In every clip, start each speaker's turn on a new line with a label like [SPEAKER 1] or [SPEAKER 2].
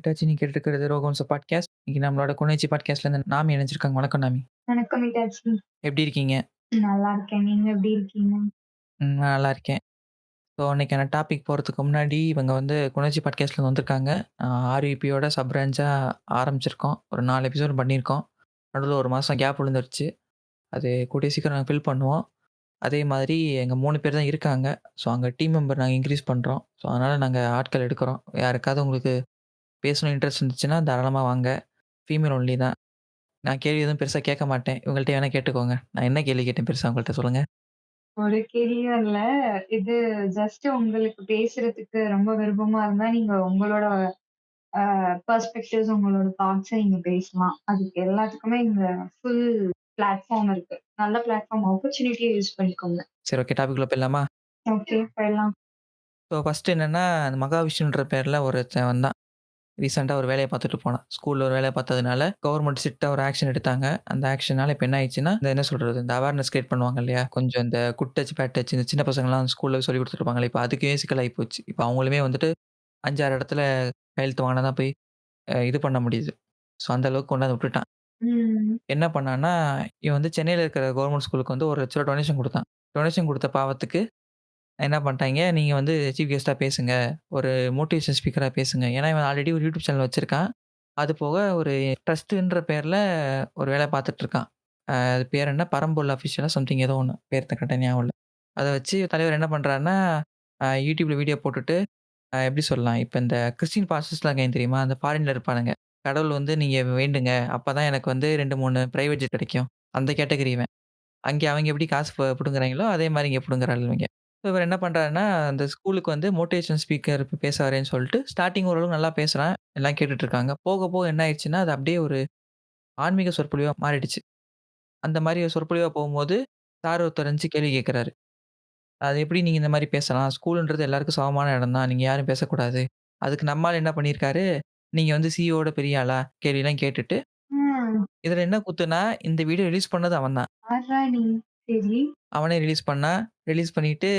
[SPEAKER 1] விட்டாச்சு. நீங்க கேட்டுட்டு இருக்கிறது ரோகம்ஸ் பாட்காஸ்ட். இன்னைக்கு நம்மளோட குணர்ச்சி பாட்காஸ்ட்ல இருந்து நாமி இணைஞ்சிருக்காங்க. வணக்கம் நாமி.
[SPEAKER 2] வணக்கம் மீனாட்சி.
[SPEAKER 1] எப்படி இருக்கீங்க?
[SPEAKER 2] நல்லா இருக்கேன். நீங்க எப்படி இருக்கீங்க?
[SPEAKER 1] நான் நல்லா இருக்கேன். ஸோ இன்னைக்கான டாபிக் போறதுக்கு முன்னாடி இவங்க வந்து குணர்ச்சி பாட்காஸ்ட்ல வந்திருக்காங்க. ஆர்விபியோட சப் பிரான்ச்சா ஆரம்பிச்சிருக்கோம். ஒரு 4 எபிசோட் பண்ணியிருக்கோம். நடுவுல 1 மாசம் கேப் விழுந்துருச்சு. அது கூடிய சீக்கிரம் நாங்க ஃபில் பண்ணுவோம். அதே மாதிரி எங்க 3 பேர் தான் இருக்காங்க. ஸோ அங்க டீம் மெம்பர் நாங்க இன்கிரீஸ் பண்றோம். ஸோ அதனால நாங்க ஆட்கள் எடுக்கிறோம். யாருக்காவது உங்களுக்கு பேசணும் இன்ட்ரெஸ்ட் இருந்துச்சுன்னா தாராளமா வாங்க. ஃபீமேல் ஒன்லி தான். நான் கேள்வி எதுவும் பெருசா கேட்க மாட்டேன். இவங்கள்ட்ட வேணா கேட்டுக்கோங்க. நான் என்ன கேள்வி கேட்டேன் பெருசா உங்கள்ட்ட சொல்லுங்க?
[SPEAKER 2] ஒரு கேள்வியும் இல்ல. இது ஜஸ்ட் உங்களுக்கு பேசுறதுக்கு ரொம்ப விருப்பமா இருந்தா, நீங்க உங்களோட பெர்ஸ்பெக்டிவ்ஸ், உங்களோட தாட்ஸ நீங்க பேசலாம். அதுக்கு எல்லாத்துக்குமே இந்த ஃபுல் பிளாட்ஃபார்ம் இருக்கு. நல்ல பிளாட்ஃபார்ம் ஆப்பர்ச்சுனிட்டிய யூஸ் பண்ணிக்கோங்க.
[SPEAKER 1] சரி ஓகே. டாபிக்குள்ள போயிடலாமா?
[SPEAKER 2] ஓகே. போயிடலாம்.
[SPEAKER 1] ஸோ ஃபர்ஸ்ட்டு என்னன்னா, அந்த மகாவிஷ்ணுன்ற பேர்ல ஒருத்தன் வந்தான். ரீசென்ட்டா ஒரு வேலைய பார்த்துட்டு போனான். ஸ்கூல்ல ஒரு வேலைய பார்த்ததுனால, கவர்மெண்ட் ஸ்ட்ரிக்ட்டா ஒரு ஆக்ஷன் எடுத்தாங்க. அந்த ஆக்ஷனால இப்ப என்ன ஆயிடுச்சுன்னா, இந்த என்ன சொல்றது? இந்த அவேர்னஸ் கிரியேட் பண்ணுவாங்க இல்லையா? கொஞ்சம் இந்த குட் டச், பேட் டச் இந்த சின்ன பசங்கலாம் ஸ்கூல்ல சொல்லிக் குடுத்துட்டு இருப்பாங்கல்ல. இப்ப அதுக்கே சிக்கலாகி போச்சு. இப்ப அவங்களுமே வந்துட்டு 5, 6 இடத்துல கையெழுத்து வாங்குனா தான் போய் இது பண்ண முடியுது. ஸோ அந்த அளவுக்கு கொண்டாந்து விட்டுட்டான்.
[SPEAKER 2] ம்.
[SPEAKER 1] என்ன பண்ணான்னா, இவன் வந்து சென்னையில இருக்கிற கவர்மெண்ட் ஸ்கூலுக்கு வந்து ரூ. 1,00,000 டொனேஷன் குடுத்தான். டொனேஷன் குடுத்த பாவத்துக்கு என்ன பண்ணிட்டாய்ங்க, நீங்க வந்து சீஃப் கெஸ்ட்டா பேசுங்க. ஒரு மோட்டிவேஷன் ஸ்பீக்கரா பேசுங்க. ஏன்னா, இவன் ஆல்ரெடி ஒரு யூடியூப் சேனல் வச்சிருக்கான். அது போக ஒரு ட்ரஸ்ட்டுன்ற பேர்ல ஒரு வேலை பார்த்துட்டு இருக்கான். அது பேர் என்ன? பரம்பொருள் அஃபிஷியலா சம்திங் ஏதோ ஒண்ணு. பேர் கரெக்ட்டா ஞாபகம் இல்ல. அத வச்சு தலைவர் என்ன பண்றாருன்னா, யூடியூப்ல வீடியோ போட்டுட்டு எப்படி சொல்லலாம்? இப்ப இந்த கிறிஸ்டியன் பாஸ்டர்ஸ்லாம் இருக்காங்க தெரியுமா? அந்த ஃபாரின்ல இருப்பானுங்க. கடவுள் வந்து நீங்க வேண்டுங்க. அப்பதான் எனக்கு வந்து 2, 3 பிரைவேட் ஜெட் கிடைக்கும். அந்த கேட்டகரி இவன். அங்கே அவங்க எப்படி காசு புடுங்குறாய்ங்களோ, அதே மாரி இங்க புடுங்குறாளுங்க இவங்க. இவர் என்ன பண்றாருன்னா, அந்த ஸ்கூலுக்கு வந்து மோட்டிவேஷன் ஸ்பீக்கர் பேச வரேன்னு சொல்லிட்டு, ஸ்டார்ட்டிங் ஓரளவு நல்லா பேசுறான். எல்லாம் கேட்டுட்டு இருக்காங்க. போக, போக என்ன ஆயிடுச்சுன்னா, அது அப்படியே ஒரு ஆன்மீக சொற்பொழிவா மாறிடுச்சு. அந்த மாரி ஒரு சொற்பொழிவா போகும்போது, சார் ஒருத்தர் இருந்துச்சு கேள்வி கேட்கிறாரு. "அது எப்படி நீங்க இந்த மாரி பேசலாம்? ஸ்கூல்ன்றது எல்லாருக்கும் சமமான இடம் தான். நீங்க யாரும் பேசக்கூடாது." அதுக்கு நம்ம ஆளு என்ன பண்ணியிருக்காரு, "நீங்க வந்து சிஇஓவோட பெரிய ஆளா?" கேள்விலாம் கேட்டுட்டு,
[SPEAKER 2] ம்.
[SPEAKER 1] இதுல என்ன கூத்துன்னா, இந்த வீடியோ ரிலீஸ் பண்ணது அவன் தான்.
[SPEAKER 2] யார்ரா நீ? சரி.
[SPEAKER 1] அவனே ரிலீஸ் பண்ணான். ரிலீஸ் பண்ணிட்டு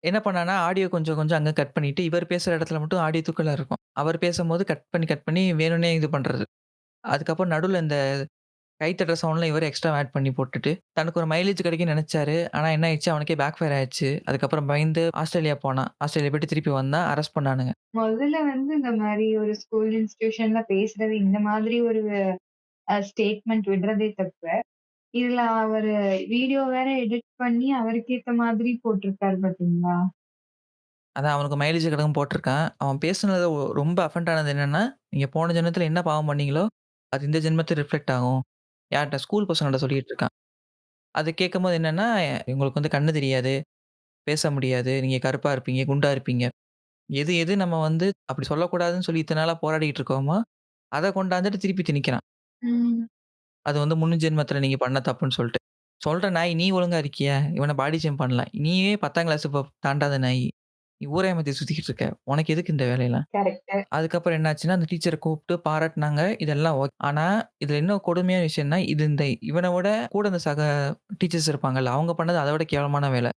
[SPEAKER 1] என்ன பண்ணான்னா, ஆடியோ கொஞ்சம் கொஞ்சம் அங்க கட் பண்ணிட்டு, இவர் பேசுற இடத்துல மட்டும் ஆடியோ தூக்கலா இருக்கும். அவர் பேசும்போது கட் பண்ணி வேணும்னே இது பண்றது. அதுக்கப்புறம் நடுவுல இந்த கை தட்டுற சவுண்ட்லாம் இவரே எக்ஸ்ட்ரா ஆட் பண்ணி போட்டுட்டு, தனக்கு ஒரு மைலேஜ் கிடைக்கும்னு நெனச்சாரு. ஆனா என்ன ஆயிடுச்சு, அவனுக்கே பேக் ஃபயர் ஆயிருச்சு. அதுக்கப்புறம் பயந்து ஆஸ்திரேலியா போனான். ஆஸ்திரேலியா போயிட்டு திருப்பி வந்தான். அரெஸ்ட் பண்ணானுங்க.
[SPEAKER 2] முதல்ல வந்து இந்த மாரி ஒரு ஸ்கூல் இன்ஸ்டிடியூஷன்ல பேசுறது, இந்த மாதிரி ஒரு ஸ்டேட்மெண்ட் விடுறதே தப்பு. இதுல அவரு வீடியோ வேற எடிட் பண்ணி அவருக்கு ஏத்த மாதிரி போட்டிருக்காரு பாத்தீங்களா?
[SPEAKER 1] அதான் அவனுக்கு மைலேஜ் கிடக்கும் போட்டுருக்கான். அவன் பேசுனது ரொம்ப அஃபெண்ட் ஆனது என்னன்னா, நீங்க போன ஜென்மத்தில என்ன பாவம் பண்ணீங்களோ, அது இந்த ஜென்மத்தில ரிஃப்ளெக்ட் ஆகும். யார்ட்ட? ஸ்கூல் பசங்கள்ட்ட சொல்லிட்டு இருக்கான். அது கேட்கும்போது என்னன்னா, உங்களுக்கு வந்து கண்ணு தெரியாது, பேச முடியாது, நீங்க கருப்பா இருப்பீங்க, குண்டா இருப்பீங்க. எது எது நம்ம வந்து அப்படி சொல்லக்கூடாதுன்னு சொல்லி இத்தன நாளா போராடிட்டு இருக்கோமோ, அத கொண்டாந்துட்டு திருப்பி திணிக்கிறான்.
[SPEAKER 2] ம்.
[SPEAKER 1] அது வந்து முன் ஜென்மத்தில நீங்க பண்ண தப்புன்னு சொல்ட்டு. சொல்ற நாய் நீ ஒழுங்கா இருக்கியா? இவன பாடி ஷேம் பண்ணலாம். நீயே 10ஆம் கிளாஸ் தாண்டாத நாயி. நீ ஊர ஏமாத்தி சுத்திக்கிட்டு இருக்க. உனக்கு எதுக்கு இந்த வேலையெல்லாம்?
[SPEAKER 2] கரெக்ட்டு.
[SPEAKER 1] அதுக்கப்புறம் என்னாச்சுன்னா, அந்த டீச்சர கூப்ட்டு பாராட்டுனாங்க. இதெல்லாம் ஆனா, இதுல இன்னும் கொடுமையான விஷயம்னா, இது இந்த இவன விட கூட இந்த சக டீச்சர்ஸ் இருப்பாங்கல்ல, அவங்க பண்ணது அத விட கேவலமான வேல.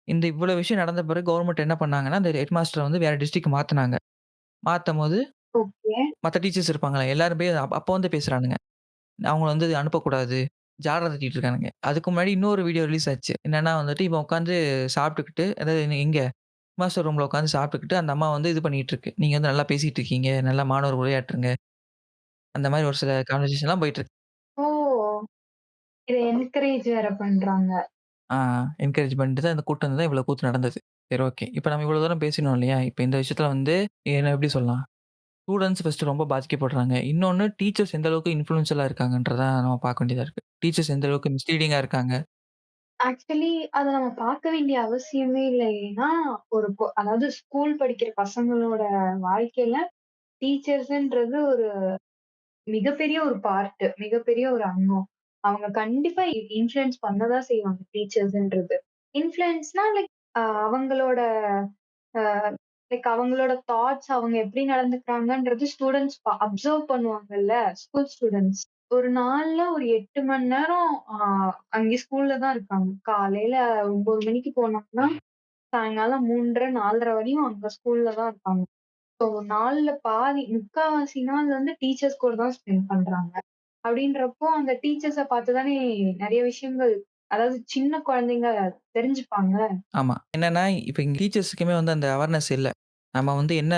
[SPEAKER 1] இந்த இவ்வளோ விஷயம் நடந்த பிறகு கவர்ன்மெண்ட் என்ன பண்ணாங்கன்னா, அந்த ஹெட் மாஸ்டர வந்து வேற டிஸ்ட்ரிக்ட்க்கு மாத்துனாங்க. மாத்தம்போது
[SPEAKER 2] ஓகே.
[SPEAKER 1] மத்த டீச்சர்ஸ் இருப்பாங்கல்ல, எல்லாரும் போய் அப்ப வந்து பேசுறானுங்க. அவங்கள வந்து அனுப்பக்கூடாது. ஜால்ரா தட்டிட்டு இருக்கானுங்க. அதுக்கு முன்னாடி இன்னொரு வீடியோ ரிலீஸ் ஆச்சு. என்னன்னா வந்துட்டு, இவன் உட்கார்ந்து சாப்பிட்டுக்கிட்டு அதாவது எங்க மாஸ்டர் ரூம்ல உட்கார்ந்து சாப்பிட்டுக்கிட்டு, அந்த அம்மா வந்து இது பண்ணிட்டு இருக்கு. நீங்க வந்து நல்லா பேசிட்டு இருக்கீங்க. நல்லா மாணவர் உரையாற்றுங்க. அந்த மாரி ஒரு சில கான்வர்சேஷன்லாம் போயிட்டு இருக்கு.
[SPEAKER 2] ஓ! இத என்கரேஜ் வேற பண்றாங்க.
[SPEAKER 1] ஆ என்கரேஜ் பண்ணிட்டு தான் இந்த கூட்டம் தான் இவ்வளோ கூத்து நடந்தது. சரி ஓகே. இப்ப நம்ம இவ்வளோ தூரம் பேசினோம் இல்லையா? இப்ப இந்த விஷயத்துல வந்து என்ன எப்படி சொல்லலாம்? ஸ்டூடண்ட்ஸ் ஃபர்ஸ்ட்டு ரொம்ப பாதிக்கப்படுறாங்க. இன்னொன்னு டீச்சர்ஸ் எந்த அளவுக்கு இன்ஃப்ளூயன்ஷியலா இருக்காங்கன்றத நம்ம பார்க்க வேண்டியதா இருக்கு. டீச்சர்ஸ் எந்த அளவுக்கு மிஸ்லீடிங்கா இருக்காங்க.
[SPEAKER 2] ஆக்சுவலி அத நம்ம பார்க்க வேண்டிய அவசியமே இல்ல. ஏன்னா, ஒரு அதாவது ஸ்கூல் படிக்கிற பசங்களோட வாழ்க்கையில டீச்சர்ஸ்ன்றது ஒரு மிகப்பெரிய ஒரு பார்ட். மிகப்பெரிய ஒரு அங்கம். அவங்க கண்டிப்பா இன்ஃப்ளூயன்ஸ் பண்ணதான் செய்வாங்க டீச்சர்ஸ்ன்றது. இன்ஃப்ளூயன்ஸ்னா லைக் அவங்களோட அ லைக் அவங்களோட தாட்ஸ் அவங்க எப்படி நடந்துக்கிறாங்கன்றது ஸ்டூடண்ட்ஸ் அப்சர்வ் பண்ணுவாங்கல்ல, ஸ்கூல் ஸ்டூடண்ட்ஸ். ஒரு நாள்ல ஒரு 8 மணி நேரம் அங்கே ஸ்கூல்ல தான் இருக்காங்க. காலையில 9 மணிக்கு போனாங்கன்னா, சாயங்காலம் 3:30, 4:30 வரையும் அங்க ஸ்கூல்ல தான் இருப்பாங்க. ஸோ நாள்ல பாதி 3/4வாசி நாள் வந்து டீச்சர்ஸ் கூட தான் ஸ்பெண்ட் பண்றாங்க. அப்படின்றப்போ அந்த டீச்சர்ஸ பார்த்து தானே நெறைய விஷயங்கள் அதாவது சின்ன குழந்தைங்க தெரிஞ்சுப்பாங்க.
[SPEAKER 1] ஆமா. என்னன்னா, இப்ப எங்க டீச்சர்ஸ்க்குமே வந்து அந்த அவேர்னஸ் இல்ல. நம்ம வந்து என்ன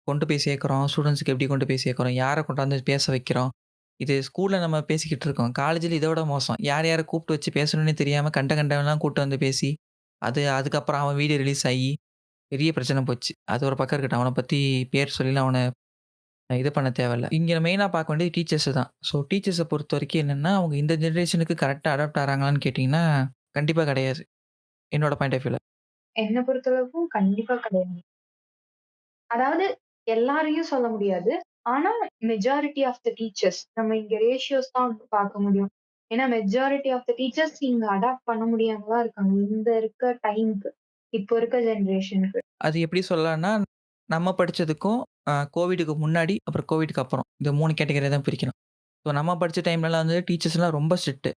[SPEAKER 1] கொண்டு போய் சேர்க்கிறோம், ஸ்டூடண்ட்ஸ்க்கு எப்படி கொண்டு போய் சேர்க்கிறோம், யார கொண்டாந்து பேச வைக்கிறோம். இது ஸ்கூல்ல நம்ம பேசிக்கிட்டு இருக்கோம். காலேஜ்ல இத விட மோசம். யார் யார கூப்பிட்டு வச்சு பேசணும்னே தெரியாம கண்டவன்லாம் கூட்டு வந்து பேசி, அதுக்கப்புறம் அவன் வீடியோ ரிலீஸ் ஆயி, பெரிய பிரச்சனை போச்சு. அது ஒரு பக்கம் இருக்கட்டும். அவன பத்தி பேர் சொல்லிலாம் அவன இது பண்ண தேவையில்ல. இங்க மெயினா பார்க்க வேண்டியது டீச்சர்ஸ் தான். ஸோ டீச்சர்ஸ பொறுத்தவரைக்கும் என்னன்னா, அவங்க இந்த ஜெனரேஷனுக்கு கரெக்ட்டா அடாப்ட் ஆறாங்களான்னு கேட்டீங்கன்னா, கண்டிப்பா கிடையாது. என்னோட பாயிண்ட் ஆஃப் வியூல.
[SPEAKER 2] என்ன பொறுத்தளவுக்கும் கண்டிப்பா கிடையாது. அதாவது எல்லாரையும் சொல்ல முடியாது. ஆனா மெஜாரிட்டி ஆஃப் த டீச்சர்ஸ் நம்ம இங்க ரேஷியோஸ் தான் வந்து பார்க்க முடியும். ஏன்னா மெஜாரிட்டி ஆஃப் த டீச்சர்ஸ் இங்க அடாப்ட் பண்ண முடியாம தான் இருக்காங்க. இந்த இருக்க டைம்க்கு. இப்போ இருக்க ஜெனரேஷனுக்கு.
[SPEAKER 1] அது எப்படி சொல்லலாம்னா, நம்ம படிச்சதுக்கும் கோவிடுக்கு முன்னாடி, அப்புறம் கோவிட்க்கு அப்புறம். இந்த 3 கேட்டகரியா தான் பிரிக்கலாம். ஸோ நம்ம படிச்ச டைம்லலாம் வந்து டீச்சர்ஸ்லாம் ரொம்ப ஸ்ட்ரிக்ட்.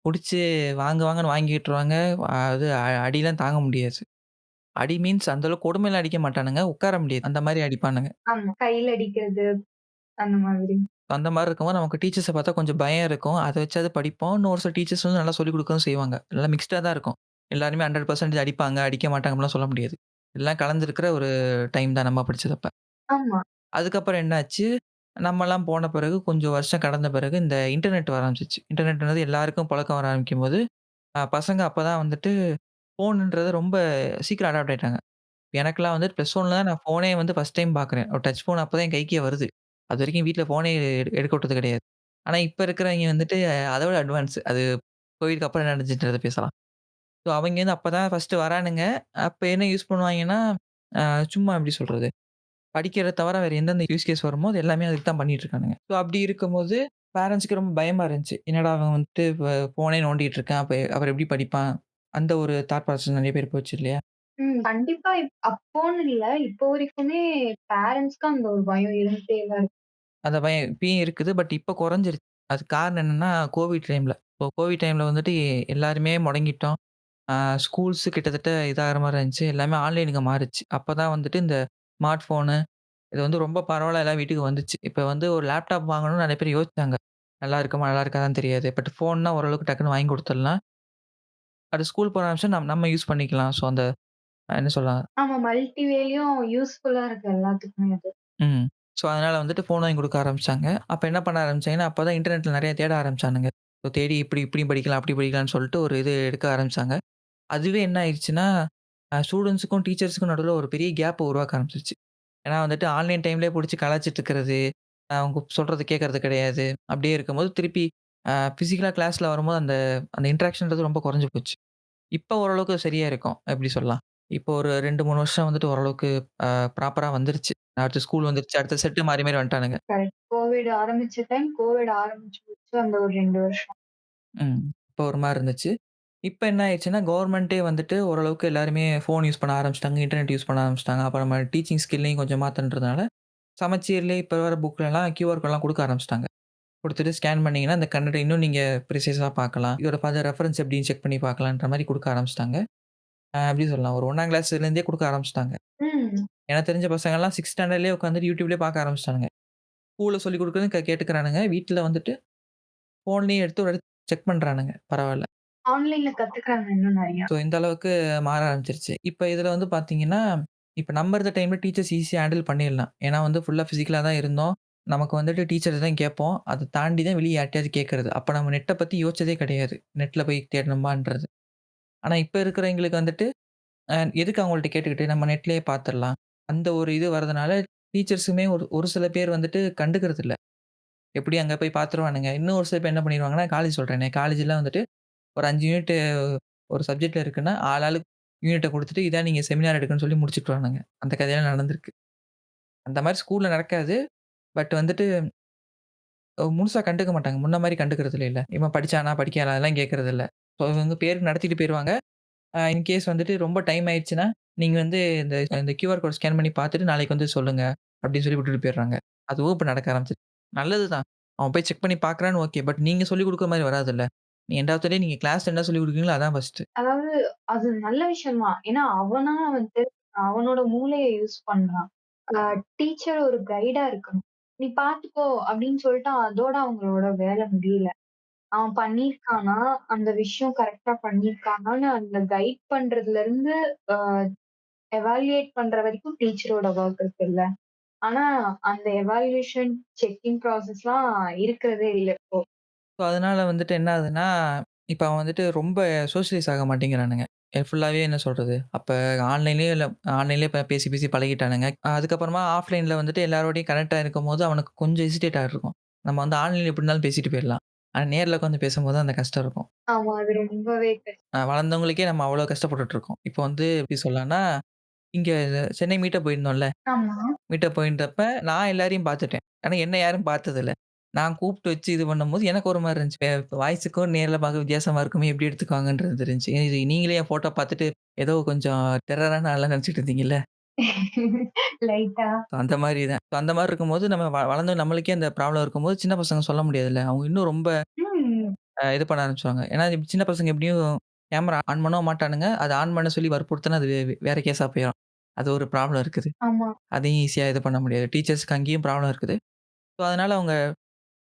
[SPEAKER 1] புடிச்சு வாங்கு வாங்கன்னு வாங்கிட்டுருவாங்க. அது அடிலாம் தாங்க முடியாது. அடி மீன்ஸ் அந்த அளவுக்கு கொடுமைலாம் அடிக்க மாட்டானுங்க. உட்கார முடியாது. அந்த மாரி அடிப்பானுங்க.
[SPEAKER 2] ஆமா. கையில அடிக்கிறது அந்த மாதிரி.
[SPEAKER 1] அந்த மாரி இருக்கும்போது நமக்கு டீச்சர்ஸ பார்த்தா கொஞ்சம் பயம் இருக்கும். அத வச்சாவது படிப்போம். இன்னும் ஒரு சில டீச்சர்ஸ் வந்து நல்லா சொல்லிக் குடுக்கவும் செய்வாங்க. எல்லாம் மிக்ஸ்டா தான் இருக்கும். எல்லாருமே 100% அடிப்பாங்க, அடிக்க மாட்டாங்க அப்படிலாம் சொல்ல முடியாது. எல்லாம் கலந்திருக்கிற ஒரு டைம் தான் நம்ம படிச்சதப்ப.
[SPEAKER 2] ஆமா.
[SPEAKER 1] அதுக்கப்புறம் என்னாச்சு, நம்மலாம் போன பிறகு கொஞ்சம் வருஷம் கடந்த பிறகு இந்த இன்டர்நெட் வர ஆரம்பிச்சுச்சு. இன்டர்நெட்ன்றது எல்லாருக்கும் பழக்கம் வர ஆரம்பிக்கும்போது, பசங்க அப்பதான் வந்துட்டு ஃபோன்ன்றத ரொம்ப சீக்கிரம் அடாப்ட் ஆயிட்டாங்க. எனக்கெல்லாம் வந்து +1ல தான் நான் ஃபோனே வந்து ஃபர்ஸ்ட் டைம் பார்க்குறேன். ஒரு டச் ஃபோன் அப்பதான் என் கைக்கே வருது. அதுவரைக்கும் வீட்ல ஃபோனே எடுக்க விட்டது கிடையாது. ஆனா இப்ப இருக்கிறவைங்க வந்துட்டு அத விட அட்வான்ஸ். அது கோவிட்க்கு அப்புறம் என்ன நடந்துச்சுன்றத பேசலாம். ஸோ அவைங்க வந்து அப்பதான் ஃபர்ஸ்ட்டு வரானுங்க. அப்ப என்ன யூஸ் பண்ணுவாய்ங்கன்னா, அ சும்மா எப்படி சொல்றது? படிக்கிறத தவிர வேற எந்தெந்த யூஸ் கேஸ் வருமோ, அது எல்லாமே அதுக்கு தான் பண்ணிட்டு இருக்கானுங்க. ஸோ அப்படி இருக்கும்போது, பேரன்ட்ஸ்க்கு ரொம்ப பயமா இருந்துச்சு. என்னடா அவன் வந்துட்டு ஃபோனே நோண்டிட்டு இருக்கான். அப்ப அப்புறம் எப்படி படிப்பான்? அந்த ஒரு தாட் ப்ராசஸ் நெறைய பேருக்கு போச்சு இல்லையா?
[SPEAKER 2] கண்டிப்பா அப்போன்னு இல்ல. இப்போ வரைக்குமே பேரண்ட்ஸ்க்கு அந்த ஒரு பயம் இருந்துட்டே தான் இருக்கு.
[SPEAKER 1] அந்த பயம் இப்பயும் இருக்குது. பட் இப்ப குறைஞ்சிருச்சு. அதுக்கு காரணம் என்னன்னா, கோவிட் டைம்ல. இப்போ கோவிட் டைம்ல வந்துட்டு எல்லாருமே முடங்கிட்டோம். ஆ ஸ்கூல்ஸ் கிட்டத்தட்ட இதாகிற மாரி இருந்துச்சு. எல்லாமே ஆன்லைனுக்கு மாறுச்சு. அப்பதான் வந்துட்டு இந்த ஸ்மார்ட் ஃபோனு இது வந்து ரொம்ப பரவலா எல்லா வீட்டுக்கும் வந்துச்சு. இப்ப வந்து ஒரு லேப்டாப் வாங்கணும்னு நெறைய பேர் யோசிச்சாங்க. நல்லா இருக்குமா? நல்லா இருக்காதான்னு தெரியாது. பட் ஃபோன்னா ஓரளவுக்கு டக்குனு வாங்கி குடுத்துடலாம். அது ஸ்கூல் போற நிமிஷம் நம்ம யூஸ் பண்ணிக்கலாம். ஸோ அந்த என்ன சொல்லலாம்?
[SPEAKER 2] ஆமா. மல்டிவேலயும் யூஸ்ஃபுல்லா இருக்கு எல்லாத்துக்குமே அது.
[SPEAKER 1] ம். ஸோ அதனால வந்துட்டு ஃபோன் வாங்கி குடுக்க ஆரம்பிச்சாங்க. அப்ப என்ன பண்ண ஆரம்பிச்சாங்கன்னா, அப்பதான் இன்டர்நெட்ல நெறைய தேட ஆரம்பிச்சானுங்க. ஸோ தேடி இப்படி படிக்கலாம், அப்படி படிக்கலாம்னு சொல்லிட்டு ஒரு இது எடுக்க ஆரம்பிச்சாங்க. அதுவே என்ன ஆயிடுச்சுன்னா, ஸ்டூடண்ட்ஸுக்கும், டீச்சர்ஸுக்கும் நடுவுல ஒரு பெரிய கேப்ப உருவாக்க ஆரம்பிச்சுருச்சு. ஏன்னா வந்துட்டு ஆன்லைன் டைம்லயே புடிச்சு கலாய்ச்சிட்டு இருக்கிறது, அவங்க சொல்றத கேட்கறது கிடையாது. அப்படியே இருக்கும்போது திருப்பி பிசிக்கலா கிளாஸ்ல வரும்போது அந்த அந்த இன்டராக்ஷன்ன்றது ரொம்ப குறைஞ்சு போச்சு. இப்ப ஓரளவுக்கு சரியா இருக்கும். எப்படி சொல்லலாம்? இப்போ ஒரு 2, 3 வருஷம் வந்துட்டு ஓரளவுக்கு ப்ராப்பரா வந்துருச்சு. அடுத்து ஸ்கூல் வந்துருச்சு. அடுத்த செட்டு மாறி மாறி வந்துட்டானுங்க.
[SPEAKER 2] கரெக்ட். கோவிட் ஆரம்பிச்ச டைம், கோவிட் ஆரம்பிச்சு முடிச்சு அந்த ஒரு 2 வருஷம்.
[SPEAKER 1] ம். இப்போ ஒரு மாரி இருந்துச்சு. இப்ப என்ன ஆயிடுச்சுன்னா, கவர்மெண்ட்டே வந்துட்டு ஓரளவுக்கு எல்லாருமே ஃபோன் யூஸ் பண்ண ஆரம்பிச்சுட்டாங்க. இன்டர்நெட் யூஸ் பண்ண ஆரம்பிச்சுட்டாங்க. அப்புறமா டீச்சிங் ஸ்கில்லையும் கொஞ்சம் மாத்தன்றதுனால, சமச்சீர்லயே இப்ப வர புக்லலாம் கியூஆர் கோட்லாம் குடுக்க ஆரம்பிச்சுட்டாங்க. குடுத்துட்டு ஸ்கேன் பண்ணீங்கன்னா, அந்த கன்டென்ட் இன்னும் நீங்க ப்ரிசைஸா பார்க்கலாம். இதோட ஃபர்தர் ரெஃபரன்ஸ் எப்படின்னு செக் பண்ணி பார்க்கலான்ற மாரி குடுக்க ஆரம்பிச்சுட்டாங்க. எப்படி சொல்லலாம்? ஒரு 1ஆம் கிளாஸ்லேருந்தே குடுக்க ஆரம்பிச்சுட்டாங்க.
[SPEAKER 2] ம்.
[SPEAKER 1] எனக்கு தெரிஞ்ச பசங்கலாம் 6 ஸ்டாண்டர்ட்லயே உட்காந்துட்டு YouTubeலயே பார்க்க ஆரம்பிச்சுட்டானுங்க. ஸ்கூல்ல சொல்லிக் குடுக்குறதும் கேட்டுக்கிறானுங்க. வீட்ல வந்துட்டு ஃபோன்லயும் எடுத்து ஒரு செக் பண்றானுங்க. பரவால்ல.
[SPEAKER 2] ஆன்லைன்ல கத்துக்கிறாங்க இன்னும் நெறையா.
[SPEAKER 1] ஸோ இந்த அளவுக்கு மாற ஆரம்பிச்சுருச்சு. இப்ப இதுல வந்து பார்த்தீங்கன்னா, இப்ப நம்ம இருந்த டைம்ல டீச்சர்ஸ் ஈஸியா ஹேண்டில் பண்ணிடலாம். ஏன்னா வந்து ஃபுல்லா பிசிக்கலா தான் இருந்தோம். நமக்கு வந்துட்டு டீச்சர்ட்ட தான் கேட்போம். அத தாண்டி தான் வெளிய யார்ட்டயாவது கேட்கறது. அப்ப நம்ம நெட்ட பத்தி யோசிச்சதே கிடையாது. நெட்ல போய் தேடணுமான்றது. ஆனா இப்ப இருக்கிறவங்களுக்கு வந்துட்டு, எதுக்கு அவங்கள்ட்ட கேட்டுக்கிட்டு நம்ம நெட்லயே பார்த்துரலாம். அந்த ஒரு இது வரதுனால டீச்சர்ஸுமே ஒரு ஒரு சில பேர் வந்துட்டு கண்டுக்கிறது இல்ல. எப்படியும் அங்க போய் பார்த்துருவானுங்க. இன்னும் ஒரு சில பேர் என்ன பண்ணிருவாங்கன்னா, காலேஜ் சொல்றேனே, காலேஜ்லாம் வந்துட்டு ஒரு 5 யூனிட் ஒரு சப்ஜெக்ட்ல இருக்குன்னா, ஆளாளுக்கு யூனிட்ட குடுத்துட்டு, இதான் நீங்க செமினார் எடுக்கணும்னு சொல்லி முடிச்சுட்டுருவானுங்க. அந்த கதையெல்லாம் நடந்திருக்கு. அந்த மாரி ஸ்கூல்ல நடக்காது. பட் வந்துட்டு முழுசா கண்டுக்க மாட்டாங்க. முன்ன மாரி கண்டுக்கிறது இல்லைல்ல. இவன் படிச்சானா, படிக்கலையா அதெல்லாம் கேட்கறது இல்ல. ஸோ இவங்க பேருக்கு நடத்திட்டு போயிருவாங்க. இன்கேஸ் வந்துட்டு ரொம்ப டைம் ஆயிடுச்சுன்னா, நீங்க வந்து இந்த இந்த கியூஆர் கோட் ஸ்கேன் பண்ணி பார்த்துட்டு நாளைக்கு வந்து சொல்லுங்க. அப்படின்னு சொல்லி விட்டுட்டு போயிடுறாங்க. அதுவும் இப்ப நடக்க ஆரம்பிச்சுருச்சு. நல்லது தான். அவன் போய் செக் பண்ணி பார்க்குறான்னு ஓகே. பட் நீங்க சொல்லிக் குடுக்குற மாரி வராதுல்ல. எண்ட் ஆஃப் த டே நீங்க கிளாஸ்ல என்ன சொல்லிக் குடுக்குறீங்களோ அதான் ஃபர்ஸ்ட்டு.
[SPEAKER 2] அதாவது அது நல்ல விஷயம் தான். ஏன்னா அவனா வந்து அவனோட மூளைய யூஸ் பண்றான். அ டீச்சர் ஒரு கைடா இருக்கணும். "நீ பார்த்துக்கோ" அப்படின்னு சொல்லிட்டு அதோட அவங்களோட வேலை முடியல. அவன் பண்ணியிருக்கானா, அந்த விஷயம் கரெக்ட்டா பண்ணியிருக்கானான்னு அந்த கைட் பண்றதுலருந்து அ எவாலுயேட் பண்ற வரைக்கும் டீச்சரோட வொர்க் இருக்குல்ல. ஆனா அந்த எவாலுயேஷன், செக்கிங் ப்ராசஸ்லாம் இருக்கிறதே இல்ல இப்போ.
[SPEAKER 1] ஸோ, அதனால வந்துட்டு என்ன ஆகுதுன்னா, இப்ப அவன் வந்துட்டு ரொம்ப சோஷியலைஸ் ஆக மாட்டேங்கிறானுங்க. ஃபுல்லாவே என்ன சொல்றது, அப்ப ஆன்லைன்லயே இல்ல ஆன்லைன்லயே பேசி பேசி பழகிட்டானுங்க. அதுக்கப்புறமா ஆஃப்லைன்ல வந்துட்டு எல்லாரோடையும் கனெக்ட் ஆயிருக்கும்போது அவனுக்கு கொஞ்சம் ஹெசிடேட் ஆயிருக்கும். நம்ம வந்து ஆன்லைன்ல எப்படி இருந்தாலும் பேசிட்டு போயிரலாம். ஆனா நேர்ல உட்காந்து பேசும்போது தான் அந்த கஷ்டம் இருக்கும்.
[SPEAKER 2] ஆமா. அது ரொம்பவே
[SPEAKER 1] வளர்ந்தவங்களுக்கே நம்ம அவ்வளோ கஷ்டப்பட்டுட்டு இருக்கோம். இப்போ வந்து எப்படி சொல்லலாம்னா, இங்க சென்னை மீட்டப் போயிருந்தோம்ல.
[SPEAKER 2] ஆமா.
[SPEAKER 1] மீட்டப் போயிருந்தப்ப நான் எல்லாரையும் பார்த்துட்டேன். ஆனா என்ன யாரும் பார்த்ததில்ல. நான் கூப்பிட்டு வச்சு இது பண்ணும்போது எனக்கு ஒரு மாரி இருந்துச்சு. வாய்ஸுக்கும் நேர்ல பார்க்க வித்தியாசமா இருக்குமே! எப்படி எடுத்துக்குவாங்கன்றது தெரிஞ்சுச்சு. இது நீங்களே என் ஃபோட்டோ பார்த்துட்டு ஏதோ கொஞ்சம் டெரரான ஆள்லாம் நெனச்சுட்டு இருந்தீங்கல்ல.
[SPEAKER 2] லைட்டா.
[SPEAKER 1] அந்த மாரி தான். அந்த மாரி இருக்கும்போது நம்ம வளர்ந்து நம்மளுக்கே அந்த ப்ராப்ளம் இருக்கும்போது சின்ன பசங்க சொல்ல முடியாதுல்ல. அவங்க இன்னும் ரொம்ப
[SPEAKER 2] ம்.
[SPEAKER 1] இது பண்ண ஆரம்பிச்சுருவாங்க. ஏன்னா சின்ன பசங்க எப்படியும் கேமரா ஆன் பண்ணவும் மாட்டானுங்க. அத ஆன் பண்ண சொல்லி வற்புறுத்துனா அது வேற கேஸா போயிரும். அது ஒரு ப்ராப்ளம் இருக்குது.
[SPEAKER 2] ஆமா.
[SPEAKER 1] அதையும் ஈஸியா இது பண்ண முடியாது. டீச்சர்ஸ்க்கு அங்கேயும் ப்ராப்ளம் இருக்குது. ஸோ, அதனால அவங்க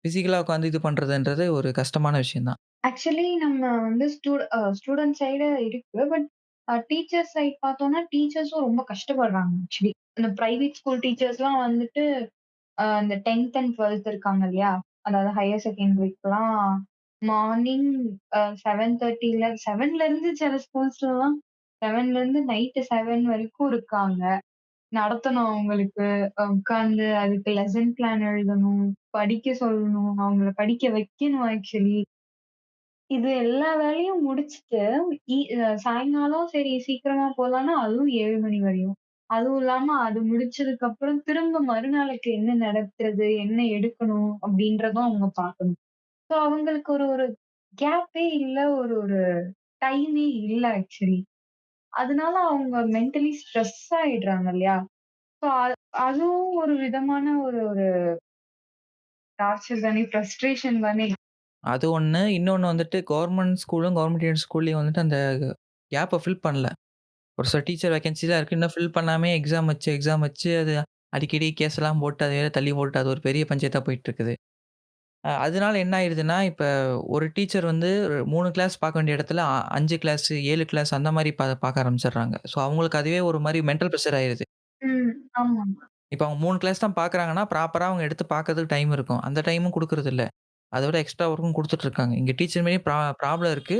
[SPEAKER 1] பிசிக்கலா உட்காந்து இது பண்றதுன்றது ஒரு கஷ்டமான விஷயம் தான்.
[SPEAKER 2] ஆக்சுவலி நம்ம வந்து ஸ்டூடண்ட் சைடு இருக்கு. பட் டீச்சர் சைட் பார்த்தோம்னா, டீச்சர்ஸும் ரொம்ப கஷ்டப்படுறாங்க ஆக்சுவலி. இந்த பிரைவேட் ஸ்கூல் டீச்சர்ஸ்லாம் வந்துட்டு இந்த 10த் அண்ட் 12த் இருக்காங்க இல்லையா? அதாவது ஹையர் செகண்டரிக்குலாம் மார்னிங் 7:30ல 7ல இருந்து சில ஸ்கூல்ஸ்லலாம் 7ல இருந்து நைட் 7 வரைக்கும் இருக்காங்க. நடத்தணும் அவங்களுக்கு. உட்கார்ந்து அதுக்கு லெசன் பிளான் எழுதணும், படிக்க சொல்லணும், அவங்கள படிக்க வைக்கணும் ஆக்சுவலி. இது எல்லா வேலையும் முடிச்சுட்டு, சாயங்காலம் சரி சீக்கிரமா போலான்னா, அதுவும் 7 மணி வரையும். அதுவும் இல்லாம அது முடிச்சதுக்கு அப்புறம் திரும்ப மறுநாளைக்கு என்ன நடத்துறது? என்ன எடுக்கணும்? அப்படின்றதும் அவங்க பார்க்கணும். ஸோ அவங்களுக்கு ஒரு ஒரு கேப்பே இல்ல. ஒரு ஒரு டைமே இல்ல ஆக்சுவலி. அதனால அவங்க மென்டலி ஸ்ட்ரெஸ் ஆயிடுறாங்க இல்லையா? ஸோ அதுவும் ஒரு விதமான ஒரு ஒரு டார்ச்சர் தானே! ஃப்ரஸ்ட்ரேஷன் தானே!
[SPEAKER 1] அது ஒண்ணு. இன்னொன்னு வந்துட்டு கவர்ன்மென்ட் ஸ்கூலும், கவர்ன்மென்ட் எய்டட் ஸ்கூல்லயும் வந்துட்டு அந்த கேப்ப ஃபில் பண்ணல. ஒரு சில டீச்சர் வேக்கன்ஸி தான் இருக்கு. இன்னும் ஃபில் பண்ணாமயே எக்ஸாம் வச்சு அது அடிக்கடி கேஸ்லாம் போட்டு அத வேற தள்ளி போட்டு அது ஒரு பெரிய பஞ்சாயத்தா போயிட்டு இருக்குது. அதனால என்ன ஆயிருதுன்னா, இப்ப ஒரு டீச்சர் வந்து 3 கிளாஸ் பார்க்க வேண்டிய இடத்துல 5 கிளாஸ், 7 கிளாஸ் அந்த மாரி பார்க்க ஆரம்பிச்சுடுறாங்க. ஸோ அவங்களுக்கு அதுவே ஒரு மாரி மென்டல் பிரஷர் ஆயிருது.
[SPEAKER 2] ம். ஆமா.
[SPEAKER 1] இப்ப அவங்க 3 கிளாஸ் தான் பார்க்குறாங்கன்னா, ப்ராப்பரா அவங்க எடுத்து பார்க்கறதுக்கு டைம் இருக்கும். அந்த டைமும் குடுக்குறதில்ல. அத விட எக்ஸ்ட்ரா ஒர்க்கும் குடுத்துட்டு இருக்காங்க. இங்க டீச்சர் மேலயும் ப்ராப்ளம் இருக்கு.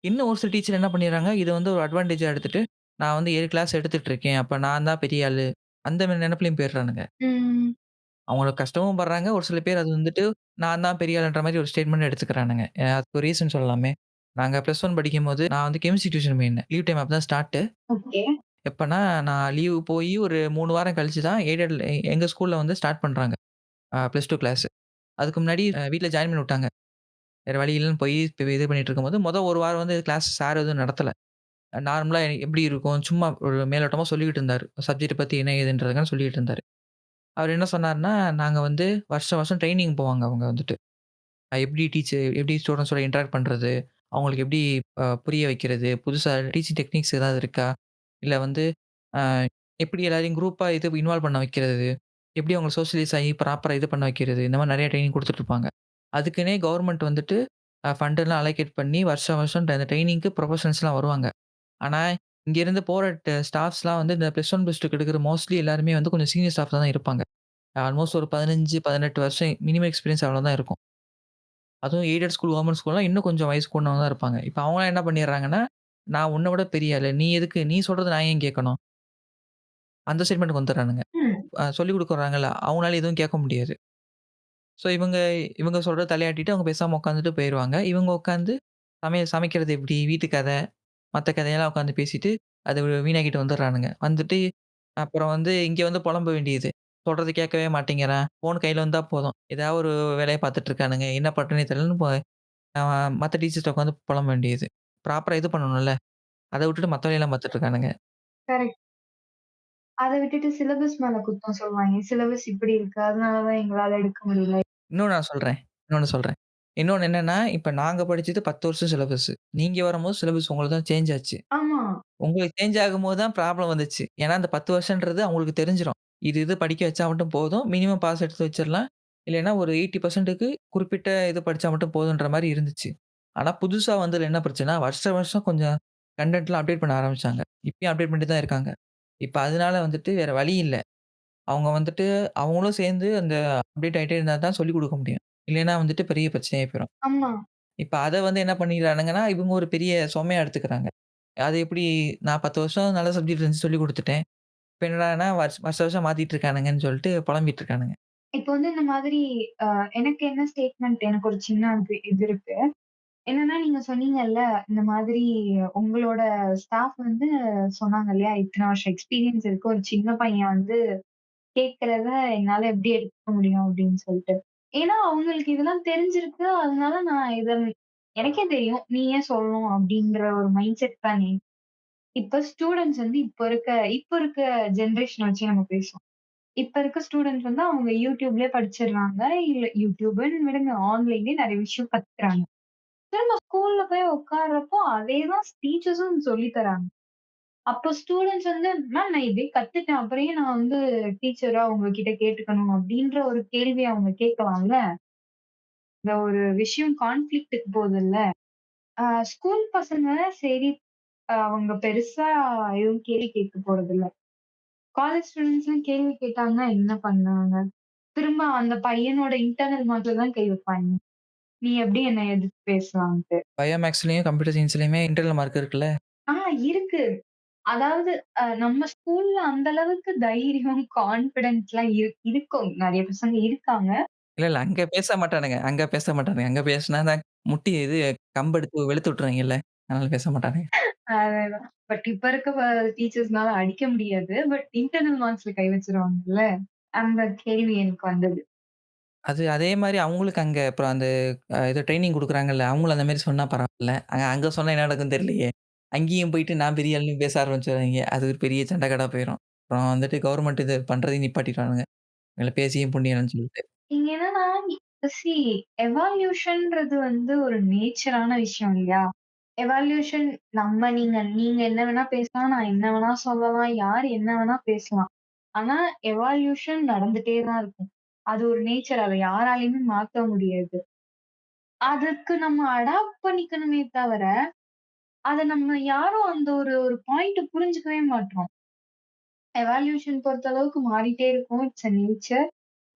[SPEAKER 1] இன்னும் ஒரு சில டீச்சர் என்ன பண்ணிடுறாங்க, இத வந்து ஒரு அட்வான்டேஜா எடுத்துட்டு, நான் வந்து 7 கிளாஸ் எடுத்துட்டு இருக்கேன். அப்ப நான் தான் பெரிய ஆளு. அந்த மாரி நெனப்புலயும் போயிடுறானுங்க.
[SPEAKER 2] ம்.
[SPEAKER 1] அவங்களுக்கு கஷ்டமும் படுறாங்க. ஒரு சில பேர் அது வந்துட்டு, நான் தான் பெரிய ஆளுன்ற மாரி ஒரு ஸ்டேட்மெண்ட் எடுத்துக்கிறானுங்க. அதுக்கு ஒரு ரீசன் சொல்லலாமே. நாங்க +1 படிக்கும்போது, நான் வந்து கெமிஸ்ட்ரி டியூஷன் போயிருந்தேன். லீவ் டைம் அப்பதான் ஸ்டார்ட்டு.
[SPEAKER 2] ஓகே.
[SPEAKER 1] எப்பன்னா, நான் லீவ் போயி ஒரு 3 வாரம் கழிச்சு தான் எங்க ஸ்கூல்ல வந்து ஸ்டார்ட் பண்றாங்க. +2 கிளாஸ். அதுக்கு முன்னாடி வீட்ல ஜாயின் பண்ணி விட்டாங்க. வேற வழி இல்லன்னு போய் இது பண்ணிட்டு இருக்கும்போது, 1 வாரம் வந்து கிளாஸ் சார் எதுவும் நடத்தல. நார்மலா எப்படி இருக்கும், சும்மா ஒரு மேலோட்டமா சொல்லிக்கிட்டு இருந்தாரு. சப்ஜெக்ட்ட பத்தி என்ன ஏதுன்றதுலாம் சொல்லிட்டு இருந்தாரு. அவரு என்ன சொன்னாருன்னா, நாங்க வந்து வருஷம் வருஷம் ட்ரெய்னிங் போவாங்க அவங்க வந்துட்டு. எப்படி ஸ்டூடண்ட்ஸோட இன்டராக்ட் பண்றது, அவங்களுக்கு எப்படி புரிய வைக்கிறது, புதுசா டீச்சிங் டெக்னிக்ஸ் ஏதாவது இருக்கா? இல்ல வந்து அ எப்படி எல்லாரையும் குரூப்பா இது இன்வால்வ் பண்ண வைக்கிறது, எப்படி அவங்கள சோஷியலைஸ் ஆகி ப்ராப்பரா இது பண்ண வைக்கிறது, இந்த மாரி நெறைய ட்ரெய்னிங் குடுத்துட்டு இருப்பாங்க. அதுக்குன்னே கவர்ன்மெண்ட் வந்துட்டு ஃபண்ட் எல்லாம் அலோகேட் பண்ணி வருஷம் வருஷம் அந்த ட்ரெய்னிங்க்கு ப்ரொஃபஷனல்ஸ்லாம் வருவாங்க. ஆனா, இங்கேருந்து போற ஸ்டாஃப்ஸ்லாம் வந்து இந்த +1, +2க்கு எடுக்கிற மோஸ்ட்லி எல்லாருமே வந்து கொஞ்சம் சீனியர் ஸ்டாஃப் தான் இருப்பாங்க. ஆல்மோஸ்ட் ஒரு 15, 18 வருஷம் மினிமம் எக்ஸ்பீரியன்ஸ் அவ்வளோதான் இருக்கும். அதுவும் எய்டட் ஸ்கூல், கவர்ன்மென்ட் ஸ்கூல்லாம் இன்னும் கொஞ்சம் வயசு கூடினவங்க தான் இருப்பாங்க. இப்ப அவங்கலாம் என்ன பண்ணிடுறாங்கன்னா, நான் உன்ன விட பெரிய ஆளு. நீ சொல்றத நான் ஏன் கேட்கணும்? அந்த ஸ்டேட்மெண்ட்க்கு வந்துடுறானுங்க.
[SPEAKER 2] ம்.
[SPEAKER 1] சொல்லிக் குடுக்குறாங்கல்ல, அவங்களால எதுவும் கேட்க முடியாது. ஸோ இவங்க இவங்க சொல்றத தலையாட்டிட்டு அவங்க பேசாம உட்காந்துட்டு போயிருவாங்க. இவங்க உட்காந்து சமைக்கிறது எப்படி? வீட்டு கத, மத்த கதையெல்லாம் உட்காந்து பேசிட்டு, அத வீணாக்கிட்டு வந்துடுறானுங்க. வந்துட்டு அப்புறம் வந்து இங்க வந்து புலம்ப வேண்டியது. சொல்றத கேட்கவே மாட்டேங்கிறான். ஃபோன் கையில வந்தா போதும். ஏதாவது ஒரு வேலைய பார்த்துட்டு இருக்கானுங்க. என்ன பண்றதுன்னே தெரியலன்னு மத்த டீச்சர்ஸ்ட்ட உட்காந்து புலம்ப வேண்டியது. ப்ராப்பரா இது பண்ணணும்ல. அத விட்டுட்டு மத்த வேலையெல்லாம் பார்த்துட்டு இருக்கானுங்க.
[SPEAKER 2] கரெக்ட். அத விட்டுட்டு சிலபஸ் மேல குத்தம் சொல்லுவாய்ங்க. சிலபஸ் இப்படி இருக்கு. அதனால தான் எங்களால எடுக்க முடியல.
[SPEAKER 1] இன்னொன்னு நான் சொல்றேன். இன்னொன்னு சொல்றேன். இன்னொன்னு என்னன்னா, இப்ப நாங்க படிச்சது 10 வருஷம் சிலபஸ். நீங்க வரும்போது சிலபஸ் உங்களுக்கு தான் சேஞ்ச் ஆச்சு.
[SPEAKER 2] ஆமா.
[SPEAKER 1] உங்களுக்கு சேஞ்ச் ஆகும்போது தான் ப்ராப்ளம் வந்துச்சு. ஏன்னா, அந்த 10 வருஷம்ன்றது அவங்களுக்கு தெரிஞ்சிரும். இது படிக்க வச்சா மட்டும் போதும். மினிமம் பாஸ் எடுத்து வச்சிரலாம். இல்லைன்னா ஒரு 80%க்கு குறிப்பிட்ட இது படிச்சா மட்டும் போதுன்ற மாரி இருந்துச்சு. ஆனா புதுசா வந்ததுல என்ன பிரச்சனைனா, வருஷம் வருஷம் கொஞ்சம் கன்டென்ட்லாம் அப்டேட் பண்ண ஆரம்பிச்சாங்க. இப்பயும் அப்டேட் பண்ணிட்டு தான் இருக்காங்க. இப்ப அதனால வந்துட்டு வேற வழி இல்ல. அவங்க வந்துட்டு அவங்களும் சேர்ந்து அந்த அப்டேட் ஆயிட்டே இருந்தா தான் சொல்லிக் குடுக்க முடியும். இல்லைன்னா வந்துட்டு பெரிய பிரச்சனையாயி போயிரும்.
[SPEAKER 2] ஆமா.
[SPEAKER 1] இப்ப அத வந்து என்ன பண்ணிக்கிறானுங்கன்னா, இவங்க ஒரு பெரிய சுமையா எடுத்துக்கிறாங்க. அது எப்படி நான் 10 வருஷம் நல்ல சப்ஜெக்ட் இருந்துச்சு சொல்லிக் குடுத்துட்டேன். இப்ப என்னடான்னா வருஷம் வருஷம் மாத்திட்டு இருக்கானுங்கன்னு சொல்லிட்டு புலம்பிட்டு இருக்கானுங்க.
[SPEAKER 2] இப்ப வந்து இந்த மாதிரி அ எனக்கு என்ன ஸ்டேட்மெண்ட் எனக்கு ஒரு சின்ன இது இருக்கு. என்னன்னா நீங்க சொன்னீங்கல்ல, இந்த மாதிரி உங்களோட ஸ்டாஃப் வந்து சொன்னாங்க இல்லையா, இத்தன வருஷம் எக்ஸ்பீரியன்ஸ் இருக்கு. ஒரு சின்ன பையன் வந்து கேட்கிறத என்னால எப்படி எடுத்துக்க முடியும் அப்படின்னு சொல்லிட்டு. ஏன்னா அவங்களுக்கு இதெல்லாம் தெரிஞ்சிருக்கு. அதனால நான் எனக்கே தெரியும். நீ ஏன் சொல்லணும் அப்படின்ற ஒரு மைண்ட் செட் தானே. இப்ப ஸ்டூடண்ட்ஸ் வந்து இப்ப இருக்க ஜெனரேஷன் வச்சு நம்ம பேசுவோம். இப்ப இருக்க ஸ்டூடண்ட்ஸ் வந்து அவங்க YouTubeலயே படிச்சிடுறாங்க. இல்ல YouTubeன்னு விடுங்க. ஆன்லைன்லயே நெறைய விஷயம் கத்துக்குறாங்க. திரும்ப ஸ்கூல்ல போய் உட்கார்றப்போ அதே தான் டீச்சர்ஸும் சொல்லி தராங்க. அப்போ ஸ்டூடண்ட்ஸ் வந்து, மேம் நான் இதே கத்துட்டேன். அப்புறம் ஏன் நான் வந்து டீச்சரா உங்ககிட்ட கேட்டுக்கணும் அப்டின்ற ஒரு கேள்விய அவங்க கேட்கலாம்ல. இந்த ஒரு விஷயம் கான்ஃப்ளிக்ட்க்கு போகுதுல்ல. அ ஸ்கூல் பசங்க சரி அவங்க பெருசா எதுவும் கேள்வி கேட்க போறதில்ல. காலேஜ் ஸ்டூடண்ட்ஸ்லாம் கேள்வி கேட்டாங்கன்னா என்ன பண்ணுவாங்க? திரும்ப அந்த பையனோட இன்டர்னல் மார்க்ல தான் கை வைப்பாய்ங்க. நீ எப்படி என்ன எதிர்த்து பேசலான்ட்டு.
[SPEAKER 1] பயோ மேக்ஸ்லயும், கம்ப்யூட்டர் சயன்ஸ்லயுமே இன்டர்னல் மார்க் இருக்குல்ல.
[SPEAKER 2] ஆ இருக்கு. அதாவது நம்ம ஸ்கூல்ல அந்த அளவுக்கு தைரியம், கான்ஃபிடன்ட்லாம் இருக்கும். நெறைய பசங்க இருக்காங்க.
[SPEAKER 1] இல்ல, இல்ல. அங்க பேச மாட்டானுங்க. அங்க பேச மாட்டானுங்க. அங்க பேசுனா தான் முட்டி இது கம்பு எடுத்து வெளுத்து விட்டுருவாங்கல்ல. அதனால பேச மாட்டானுங்க.
[SPEAKER 2] அதேதான். பட் இப்ப இருக்க டீச்சர்ஸ்னால அடிக்க முடியாது. பட் இன்டர்னல் மார்க்ஸ்ல கை வச்சுருவாங்கல்ல. அந்த கேள்வி எனக்கு வந்தது.
[SPEAKER 1] அது அதே மாரி அவங்களுக்கு அங்க அப்புறம் அந்த ஏதோ ட்ரெய்னிங் குடுக்குறாங்கல்ல, அவங்களும் அந்த மாரி சொன்னா பரவால்ல. அங்க சொன்னா என்ன நடக்கும்னு தெரியலையே. அங்கேயும் போயிட்டு நான் பெரிய ஆளுன்னு பேச ஆரம்பிச்சுருவாய்ங்க. அது ஒரு பெரிய சண்டைக்காடா போயிரும். அப்புறம் வந்துட்டு கவர்மெண்ட் இது பண்றதையும் நிப்பாட்டிருவானுங்க. இவங்கள பேசியும் புண்ணியம்னு சொல்லிட்டு.
[SPEAKER 2] இங்க என்னன்னா, சி எவால்யூஷன்ன்றது வந்து ஒரு நேச்சரான விஷயம் இல்லையா? எவால்யூஷன் நீங்க நீங்க என்ன வேணா பேசலாம். நான் என்ன வேணா சொல்லலாம். யார் என்ன வேணா பேசலாம். ஆனா, எவால்யூஷன் நடந்துட்டே தான் இருக்கும். அது ஒரு நேச்சர். அத யாராலயுமே மாத்த முடியாது. அதுக்கு நம்ம அடாப்ட் பண்ணிக்கணுமே தவிர, அத நம்ம யாரும் அந்த ஒரு ஒரு பாயிண்ட் புரிஞ்சுக்கவே மாட்றோம். எவால்யூஷன் பொறுத்த அளவுக்கு மாறிட்டே இருக்கும். It's a nature.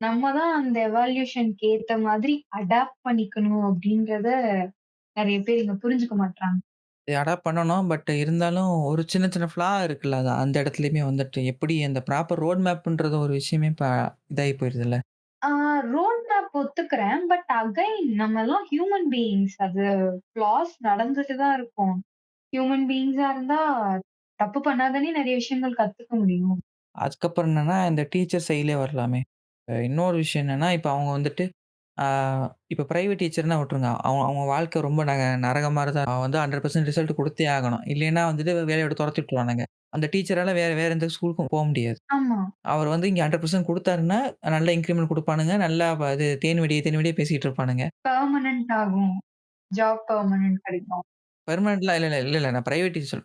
[SPEAKER 2] நம்ம தான் அந்த எவால்யூஷன்க்கு ஏத்த மாதிரி அடாப்ட் பண்ணிக்கணும் அப்படின்றத நெறைய பேர் இங்க புரிஞ்சுக்க மாட்றாங்க.
[SPEAKER 1] அடாப்ட் பண்ணணும். பட் இருந்தாலும் ஒரு சின்ன சின்ன ஃப்ளா இருக்குல்ல. அது அந்த இடத்துலயுமே வந்துட்டு எப்படி அந்த ப்ராப்பர் ரோட் மேப்ன்றது ஒரு விஷயமே இப்ப இதாகி போயிருதுல்ல.
[SPEAKER 2] ஆ ரோட் மேப் ஒத்துக்கிறேன். பட் அகைன் நம்மலாம் ஹியூமன் பீயிங்ஸ். அது ஃப்ளாஸ் நடந்துட்டு தான் இருக்கும். ஹியூமன் பீயிங்ஸா இருந்தா தப்பு பண்ணா தானே நெறைய விஷயங்கள் கத்துக்க முடியும்.
[SPEAKER 1] அதுக்கப்புறம் என்னன்னா, இந்த டீச்சர் சைட்லயே வரலாமே. இன்னொரு விஷயம் என்னன்னா, இப்ப அவங்க வந்துட்டு ஆ இப்ப பிரைவேட் டீச்சர்னா விட்டுருங்க. அவங்க அவங்க வாழ்க்கை ரொம்ப நரகமா தான். அவன் வந்து 100% ரிசல்ட் குடுத்தே ஆகணும். இல்லைன்னா வந்துட்டு வேலைய விட்டு தொரத்தி விட்டுருவானுங்க. அந்த டீச்சரால வேற வேற எந்த ஸ்கூலுக்கும் போ முடியாது.
[SPEAKER 2] ஆமா.
[SPEAKER 1] அவர் வந்து இங்க 100% குடுத்தாருன்னா, நல்ல இன்கிரிமென்ட் குடுப்பானுங்க. நல்லா இது தேன் வெடிய பேசிட்டு இருப்பானுங்க.
[SPEAKER 2] பெர்மனன்ட் ஆகும். ஜாப் பெர்மனன்ட் கிடைக்கும்.
[SPEAKER 1] பெர்மனன்ட்லாம் இல்ல. நான் பிரைவேட் டீச்சர்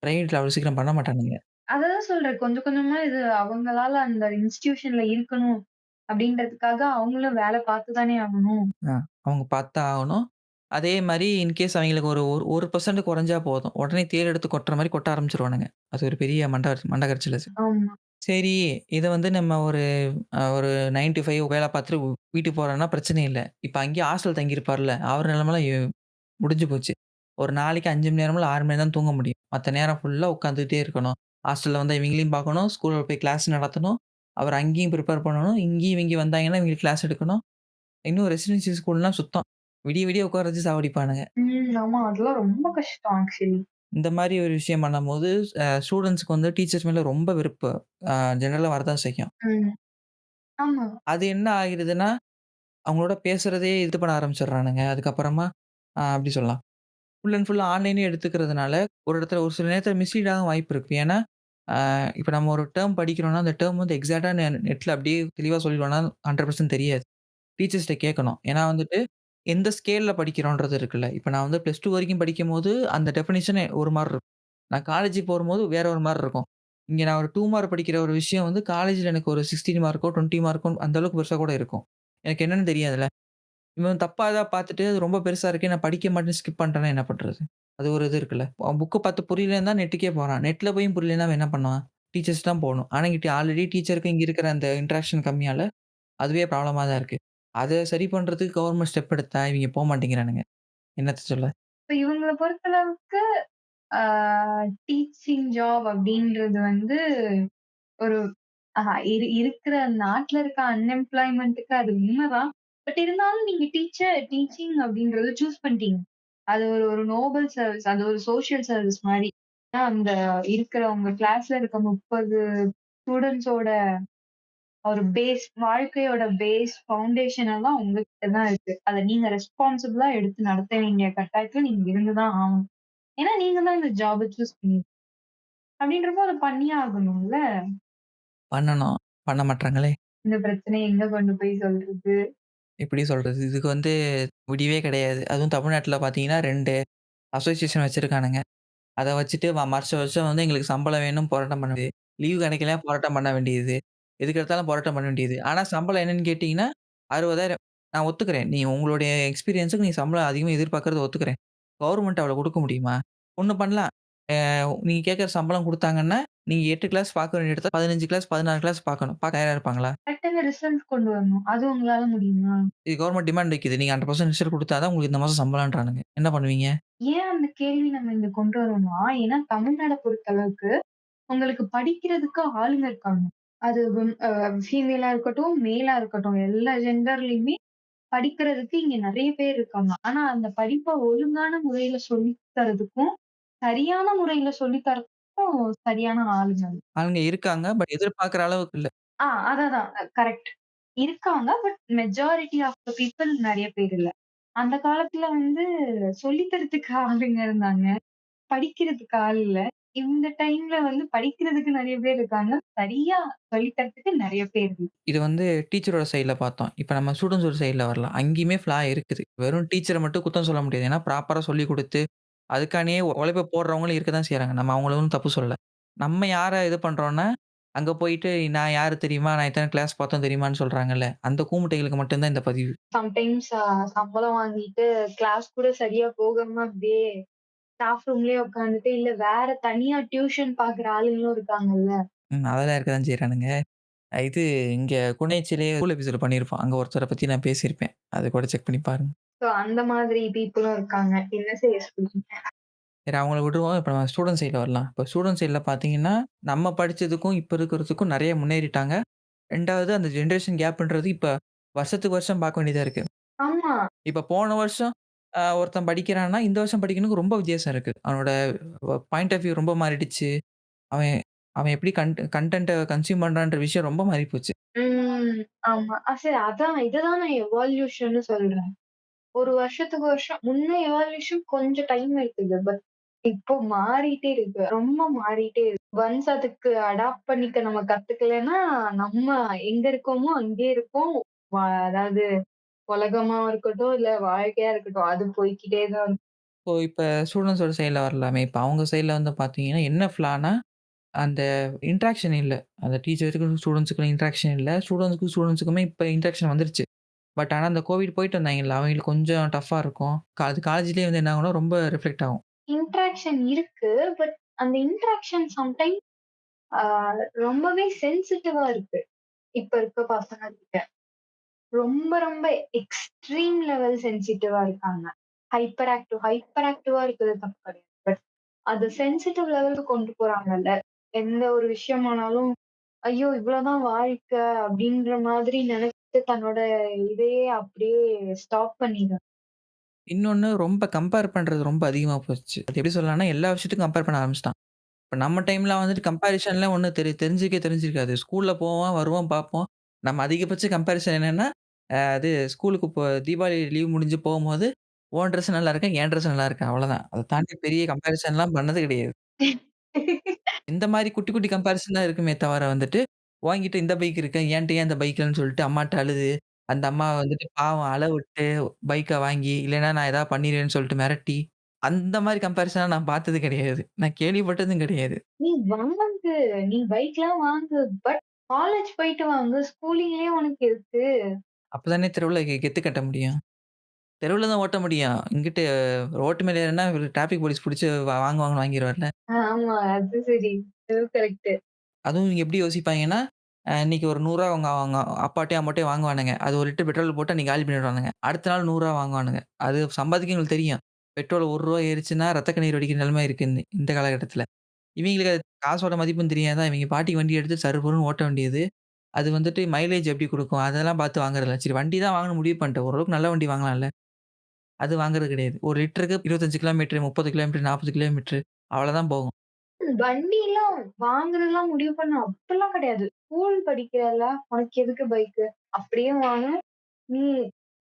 [SPEAKER 1] பிரைவேட்ல அவ்வளோ சீக்கிரம் பண்ண மாட்டானுங்க.
[SPEAKER 2] அததான் சொல்றேன். கொஞ்சம் கொஞ்சமா இது அவங்களால அந்த இன்ஸ்டிடியூஷன்ல இருக்கணும் அப்படின்றதுக்காக அவங்களும் வேல பார்த்து தானே ஆகணும்.
[SPEAKER 1] ஆ அவங்க பார்த்துதான் ஆகணும். அதே மாரி இன்கேஸ் அவங்களுக்கு ஒரு ஒரு 1% குறைஞ்சா போதும். உடனே தேள் எடுத்து கொட்டுற மாரி கொட்ட ஆரம்பிச்சுருவானுங்க. அது ஒரு பெரிய மண்டகரிச்சல் அது.
[SPEAKER 2] ஆமா.
[SPEAKER 1] சரி, இத வந்து நம்ம ஒரு 9 டூ 5 வேல பார்த்துட்டு வீட்டுக்கு போறோம்னா பிரச்சனை இல்ல. இப்ப அங்கேயே ஹாஸ்டல் தங்கியிருப்பார்ல, அவர் நிலைமைலாம் முடிஞ்சு போச்சு. ஒரு நாளைக்கு 5 மணி நேரமோ, இல்ல 6 மணி நேரம் தான் தூங்க முடியும். மத்த நேரம் ஃபுல்லா உட்காந்துட்டே இருக்கணும். ஹாஸ்டல்ல வந்தா இவங்களையும் பார்க்கணும், ஸ்கூல்ல போய் கிளாஸ் நடத்தணும். அவர் அங்கேயும் பிரிப்பேர் பண்ணணும். இங்கேயும் இவங்க வந்தாங்கன்னா, இவங்களுக்கு கிளாஸ் எடுக்கணும். இன்னும் ரெசிடென்சி ஸ்கூல்னா சுத்தம். விடிய விடிய உட்கார வச்சு சாவடிப்பானுங்க.
[SPEAKER 2] ஆமா. அதெல்லாம் ரொம்ப கஷ்டம் ஆக்சுவலி.
[SPEAKER 1] இந்த மாரி ஒரு விஷயம் பண்ணும்போது, ஸ்டூடண்ட்ஸ்க்கு வந்து டீச்சர்ஸ் மேல ரொம்ப வெறுப்பு ஜெனரலா வரதான் செய்யும்.
[SPEAKER 2] ம். ஆமா.
[SPEAKER 1] அது என்ன ஆகிருதுன்னா, அவங்களோட பேசுறதே இது பண்ண ஆரம்பிச்சுடுறானுங்க. அதுக்கப்புறமா எப்படி சொல்லலாம்? ஃபுல் அண்ட் ஃபுல் ஆன்லைனே எடுத்துக்கிறதுனால, ஒரு இடத்துல ஒரு சில நேரத்தில மிஸ்லீட் ஆக வாய்ப்பு இருக்கு. ஏன்னா, இப்ப நம்ம ஒரு டெர்ம் படிக்கிறோம்னா, அந்த டெர்ம் வந்து எக்ஸாக்ட்டா நெட்ல அப்படியே தெளிவா சொல்லிடுவானா 100% தெரியாது. டீச்சர்ஸ்ட்ட கேட்கணும். ஏன்னா வந்துட்டு, எந்த ஸ்கேல்ல படிக்கிறோன்றது இருக்குல்ல. இப்ப நான் வந்து +2 வரைக்கும் படிக்கும்போது, அந்த டெஃபினிஷனே ஒரு மாரி இருக்கும். நான் காலேஜ் போகும்போது வேற ஒரு மாரி இருக்கும். இங்க நான் ஒரு 2 மார்க் படிக்கிற ஒரு விஷயம் வந்து காலேஜ்ல எனக்கு ஒரு 16 மார்க்கோ, 20 மார்க்கோ அந்த அளவுக்கு பெருசா கூட இருக்கும். எனக்கு என்னன்னு தெரியாதுல்ல. இவன் தப்பா ஏதா பார்த்துட்டு அது ரொம்ப பெருசா இருக்கே நான் படிக்க மாட்டேன்னு ஸ்கிப் பண்ணிட்டேன்னா என்ன பண்றது? அது ஒரு இது இருக்குல்ல. அவன் புக்க பார்த்து புரியலன்னு தான் நெட்டுக்கே போறான். நெட்ல போயும் புரியலன்னா அவன் என்ன பண்ணுவான்? டீச்சர்ஸ் தான் போணும். ஆனா இங்கிட்டு ஆல்ரெடி டீச்சருக்கு இங்க இருக்கிற அந்த இன்டராக்ஷன் கம்மியால அதுவே ப்ராப்ளமா தான் இருக்கு. அத சரி பண்றதுக்கு கவர்ன்மெண்ட் ஸ்டெப் எடுத்தா இவங்க போமாட்டேங்கிறானுங்க. என்னத்த சொல்ல?
[SPEAKER 2] இப்ப இவங்கள பொறுத்தளவுக்கு ஆ டீச்சிங் ஜாப் அப்படின்றது வந்து ஒரு இருக்கிற நாட்டுல இருக்க அன்எம்ப்ளாய்மென்ட்க்கு அது உண்மைதான். பட் இருந்தாலும் நீங்க டீச்சிங் அப்படின்றத சூஸ் பண்ணிட்டீங்க. அது ஒரு ஒரு நோபல் சர்வீஸ். அது ஒரு சோசியல் சர்வீஸ் மாரி. அந்த இருக்கிற உங்க கிளாஸ்ல இருக்க 30 ஸ்டூடண்ட்ஸோட ஒரு வாழ்க்கையோட ஃபவுண்டேஷன் எல்லாம் உங்ககிட்ட தான் இருக்கு. அத நீங்க ரெஸ்பான்சிபிளா எடுத்து நடத்த வேண்டிய கட்டாயத்துல நீங்க இருந்து தான் ஆகணும். ஏன்னா நீங்க தான் இந்த ஜாப சூஸ் பண்ணி அப்படின்றப்போ அத பண்ணியே ஆகணும்ல.
[SPEAKER 1] பண்ணணும். பண்ண மாட்றாங்களே!
[SPEAKER 2] இந்த பிரச்சனைய எங்க கொண்டு போய் சொல்றது?
[SPEAKER 1] எப்படி சொல்றது? இதுக்கு வந்து முடிவே கிடையாது. அதுவும் தமிழ்நாட்டுல பார்த்தீங்கன்னா 2 அசோசியேஷன் வச்சிருக்கானுங்க. அத வச்சுட்டு வருஷம் வருஷம் வந்து எங்களுக்கு சம்பளம் வேணும் போராட்டம் பண்ண வேண்டியது. லீவ் கிடைக்கல போராட்டம் பண்ண வேண்டியது. எதுக்கு எடுத்தாலும் போராட்டம் பண்ண வேண்டியது. ஆனா சம்பளம் என்னன்னு கேட்டீங்கன்னா, 60,000 நான் ஒத்துக்கிறேன். நீ உங்களுடைய எக்ஸ்பீரியன்ஸ்க்கு நீ சம்பளம் அதிகமா எதிர்பார்க்கிறத ஒத்துக்கிறேன். கவர்ன்மெண்ட் அவ்வளோ குடுக்க முடியுமா? ஒண்ணு பண்ணலாம். நீங்க கேட்கிற சம்பளம் குடுத்தாங்கன்னா, நீங்க 8 கிளாஸ் பார்க்க வேண்டிய இடத்துல 15 கிளாஸ், 16 கிளாஸ் பார்க்கணும். பார்க்க தயாரா இருப்பாங்களா?
[SPEAKER 2] கரெக்டான ரிசல்ட் கொண்டு வரணும். அது உங்களால முடியுமா?
[SPEAKER 1] இது கவர்ன்மெண்ட் டிமாண்ட் வைக்குது. நீங்க 100% ரிசல்ட் குடுத்தா தான் உங்களுக்கு இந்த மாசம் சம்பளம்ன்றானுங்க. என்ன பண்ணுவீங்க?
[SPEAKER 2] ஏன் அந்த கேள்வி நம்ம இங்க கொண்டு வரோம்னா, ஏன்னா தமிழ்நாட பொறுத்தளவுக்கு உங்களுக்கு படிக்கிறதுக்கு ஆளுங்க இருக்காங்க. அது ஃபீமேலா இருக்கட்டும், மேலா இருக்கட்டும். எல்லா ஜெண்டர்லயுமே படிக்கிறதுக்கு இங்க நெறைய பேர் இருக்காங்க. ஆனா அந்த படிப்ப ஒழுங்கான முறையில சொல்லி தர்றதுக்கும், சரியான முறையில சொல்லி தர்றதுக்கும் சரியான ஆளுங்க இல்ல.
[SPEAKER 1] ஆளுங்க இருக்காங்க. பட் எதிர்பார்க்கிற அளவுக்கு இல்ல.
[SPEAKER 2] அததான் கரெக்ட். இருக்காங்க. But majority of the people நெறைய பேர் இல்ல. அந்த காலத்துல வந்து சொல்லி தர்றதுக்கு ஆளுங்க இருந்தாங்க. படிக்கிறதுக்கு ஆள் இல்ல. இந்த டைம்ல வந்து படிக்கிறதுக்கு நெறைய பேர் இருக்காங்க. சரியா சொல்லி தர்றதுக்கு நெறைய பேர் இல்ல.
[SPEAKER 1] இது வந்து டீச்சரோட சைட்ல பார்த்தோம். இப்ப நம்ம ஸ்டூடண்ட்ஸோட சைட்ல வரலாம். அங்கேயுமே ஃப்ளா இருக்குது. வெறும் டீச்சர மட்டும் குத்தம் சொல்ல முடியாது. ஏன்னா ப்ராப்பரா சொல்லிக் குடுத்து, அதுக்கானயே உழைப்ப போடுறவங்களும் இருக்க தான் செய்றாங்க. நம்ம அவங்கள ஒண்ணும் தப்பு சொல்லல. நம்ம யார இது பண்றோம்னா, அங்க போயிட்டு நான் யாரு தெரியுமா? நான் இத்தன கிளாஸ் பார்த்தோம் தெரியுமான்னு சொல்றாங்கல்ல. அந்த கூமுட்டைகளுக்கு மட்டும் தான் இந்த பதிவு.
[SPEAKER 2] சம்டைம்ஸ் சம்பளம் வாங்கிட்டு கிளாஸ் கூட சரியா போகாம அப்படியே ஸ்டாஃப் ரூம்லயே உட்காந்துட்டு, இல்ல வேற தனியா டியூஷன் பாக்குற ஆளுங்களும் இருக்காங்கல்ல.
[SPEAKER 1] அதெல்லாம் இருக்க தான் செய்றானுங்க. இது இங்க குணேச்சிலே ஸ்கூல் எபிசோட் பண்ணியிருப்போம். அங்க ஒருத்தர பத்தி நான் பேசியிருப்பேன். அத கூட செக் பண்ணி பாருங்க.
[SPEAKER 2] சோ அந்த மாதிரி பீப்பிளும் இருக்காங்க. என்ன செய்ய சொல்றீங்க?
[SPEAKER 1] சரி அவங்கள விட்டுருவோம். இப்ப நம்ம ஸ்டூடண்ட் சைட்ல வரலாம். இப்ப ஸ்டூடண்ட் சைட்ல பார்த்தீங்கன்னா, நம்ம படிச்சதுக்கும், இப்ப இருக்கிறதுக்கும் நெறைய முன்னேறிட்டாங்க. 2வது அந்த ஜெனரேஷன் கேப்ன்றது இப்ப வருஷத்துக்கு வருஷம் பார்க்க வேண்டியதா இருக்கு.
[SPEAKER 2] ஆமா.
[SPEAKER 1] இப்ப போன வருஷம் ஒருத்தன் படிக்கிறான்னா, இந்த வருஷம் படிக்கறதுக்கு ரொம்ப வித்தியாசம் இருக்கு. அவனோட பாயிண்ட் ஆஃப் வியூ ரொம்ப மாறிடுச்சு. அவன் அவன் எப்படி கன்டென்ட்ட கன்சியூம் பண்றான்ற விஷயம் ரொம்ப மாறிப்போச்சு.
[SPEAKER 2] ம். ஆமா. சரி அதான் இததான் நான் எவால்யூஷன்னு சொல்றேன். ஒரு வருஷத்துக்கு வருஷம் முன்ன எவால்யூஷன் கொஞ்சம் டைம் எடுத்தது. பட் இப்போ மாறிட்டே இருக்கு. ரொம்ப மாறிட்டே இருக்கு. ஒன்ஸ் அதுக்கு அடாப்ட் பண்ணிக்க நம்ம கத்துக்கலன்னா, நம்ம எங்க இருக்கோமோ அங்கேயே இருப்போம். அதாவது உலகமா இருக்கட்டும், இல்ல வாழ்க்கையா இருக்கட்டும். அது போய்க்கிட்டே தான் இருக்கும்.
[SPEAKER 1] இப்ப ஸ்டூடண்ட்ஸோட சைட்ல வரலாமே. இப்ப அவங்க சைட்ல வந்து பார்த்தீங்கன்னா, என்ன ஃப்ளானா அந்த இன்டராக்ஷன் இல்ல. அந்த டீச்சருக்கும், ஸ்டூடண்ட்ஸ்க்கும் இன்டராக்ஷன் இல்ல. ஸ்டூடண்ட்ஸ்க்குமே இப்ப இன்டராக்ஷன் வந்துருச்சு. பட் ஆனா அந்த கோவிட் போயிட்டு வந்தாங்கல்ல, அவங்களுக்கு கொஞ்சம் டஃப்பா இருக்கும். அது காலேஜ்லயே வந்து என்ன ஆகும்னா, ரொம்ப ரிஃப்ளெக்ட் ஆகும்.
[SPEAKER 2] இன்டராக்ஷன் இருக்கு. பட் அந்த இன்டராக்ஷன் சம்டைம் ஆ ரொம்பவே சென்சிட்டிவா இருக்கு. இப்ப இருக்க பசங்க கிட்ட. ரொம்ப ரொம்ப எக்ஸ்ட்ரீம் லெவல் சென்சிட்டிவா இருக்காங்க. ஹைப்பர் ஆக்டிவா இருக்கிறது தப்பு கிடையாது. பட் அது சென்சிட்டிவ் லெவலுக்கு கொண்டு போறாங்கல்ல. எந்த ஒரு விஷயமானாலும், ஐயோ! இவ்வளவுதான் வாழ்க்கை அப்படின்ற மாதிரி நினைச்சு தன்னோட இதையே அப்படியே ஸ்டாப் பண்ணிடுறாங்க.
[SPEAKER 1] இன்னொன்னு ரொம்ப கம்பேர் பண்றது ரொம்ப அதிகமா போச்சு. அது எப்படி சொல்லலாம்னா, எல்லா விஷயத்துக்கும் கம்பேர் பண்ண ஆரம்பிச்சுட்டான். இப்ப நம்ம டைம்லாம் வந்துட்டு கம்பேரிசன்லாம் ஒண்ணும் தெரிஞ்சிருக்காது. ஸ்கூல்ல போவோம், வருவோம், பார்ப்போம். நம்ம அதிகபட்ச கம்பேரிசன் என்னன்னா, அது ஸ்கூலுக்கு தீபாவளி லீவ் முடிஞ்சு போகும்போது, உன் ட்ரெஸ் நல்லா இருக்கா? என் ட்ரெஸ் நல்லா இருக்கா? அவ்வளோதான். அத தாண்டி பெரிய கம்பேரிசன்லாம் பண்ணது கிடையாது. இந்த மாரி குட்டி, குட்டி கம்பேரிசன் தான் இருக்குமே தவிர வந்துட்டு, உன்கிட்ட இந்த பைக் இருக்கு. என்ட்ட ஏன் இந்த பைக் இல்லன்னு சொல்லிட்டு அம்மாட்ட அழுது, அந்த அம்மா வந்துட்டு பாவம் அழ விட்டு பைக்க வாங்கி, இல்லன்னா நான் ஏதாவது பண்ணிருவேன்னு சொல்லிட்டு மிரட்டி, அந்த மாரி கம்பேரிசன நான் பார்த்தது கிடையாது. நான் கேள்விப்பட்டதும் கிடையாது.
[SPEAKER 2] நீ வாங்கு. நீ பைக்லாம் வாங்கு. பட் காலேஜ் போயிட்டு வாங்கு. ஸ்கூலிங்கே உனக்கு எதுக்கு?
[SPEAKER 1] அப்ப தானே தெருவுல கெத்து கட்ட முடியும். தெருவுல தான் ஓட்ட முடியும். இங்கிட்டு ரோட்டு மேல ஏறுனா டிராஃபிக் போலீஸ் புடிச்சு வாங்கு வாங்கன்னு வாங்கிருவார்ல.
[SPEAKER 2] ஆமா. அது சரி. அதுவும் கரெக்ட்டு.
[SPEAKER 1] அதுவும் இவங்க எப்படி யோசிப்பாங்கன்னா, இன்னைக்கு ஒரு ரூ. 100 அவங்க அவங்க அப்பாட்டயும், அம்மாட்டயும் வாங்குவானுங்க. அது 1 லிட்டர் பெட்ரோல் போட்டா இன்னைக்கு காலி பண்ணிடுவானுங்க. அடுத்த நாள் ரூ. 100 வாங்குவானுங்க. அது சம்பாதிக்க எங்களுக்கு தெரியும். பெட்ரோல் ரூ. 1 ஏறுச்சுன்னா ரத்த கண்ணீர் வடிக்கிற நிலைமை இருக்கு இந்த காலகட்டத்தில. இவங்களுக்கு அது காசோட மதிப்பும் தெரியாதா, இவங்க பாட்டுக்கு வண்டி எடுத்து சர்ருன்னு ஓட்ட வேண்டியது. அது வந்துட்டு மைலேஜ் எப்படி குடுக்கும், அதெல்லாம் பார்த்து வாங்குறதில்ல. சரி வண்டி தான் வாங்கணும்னு முடிவு பண்ணிட்டேன். ஓரளவுக்கு நல்ல வண்டி வாங்கலாம்ல. அது வாங்குறது கிடையாது. 1 லிட்டருக்கு 25 கிலோமீட்டர், 30 கிலோமீட்டர், 40 கிலோமீட்டர் அவ்வளோதான் போகும்.
[SPEAKER 2] வண்டிலாம் வாங்குறதெல்லாம் முடிவு பண்ண அப்பல்லாம் கிடையாது. ஸ்கூல் படிக்கிறல்ல, உனக்கு எதுக்கு பைக்கு? அப்படியே வாங்கு. நீ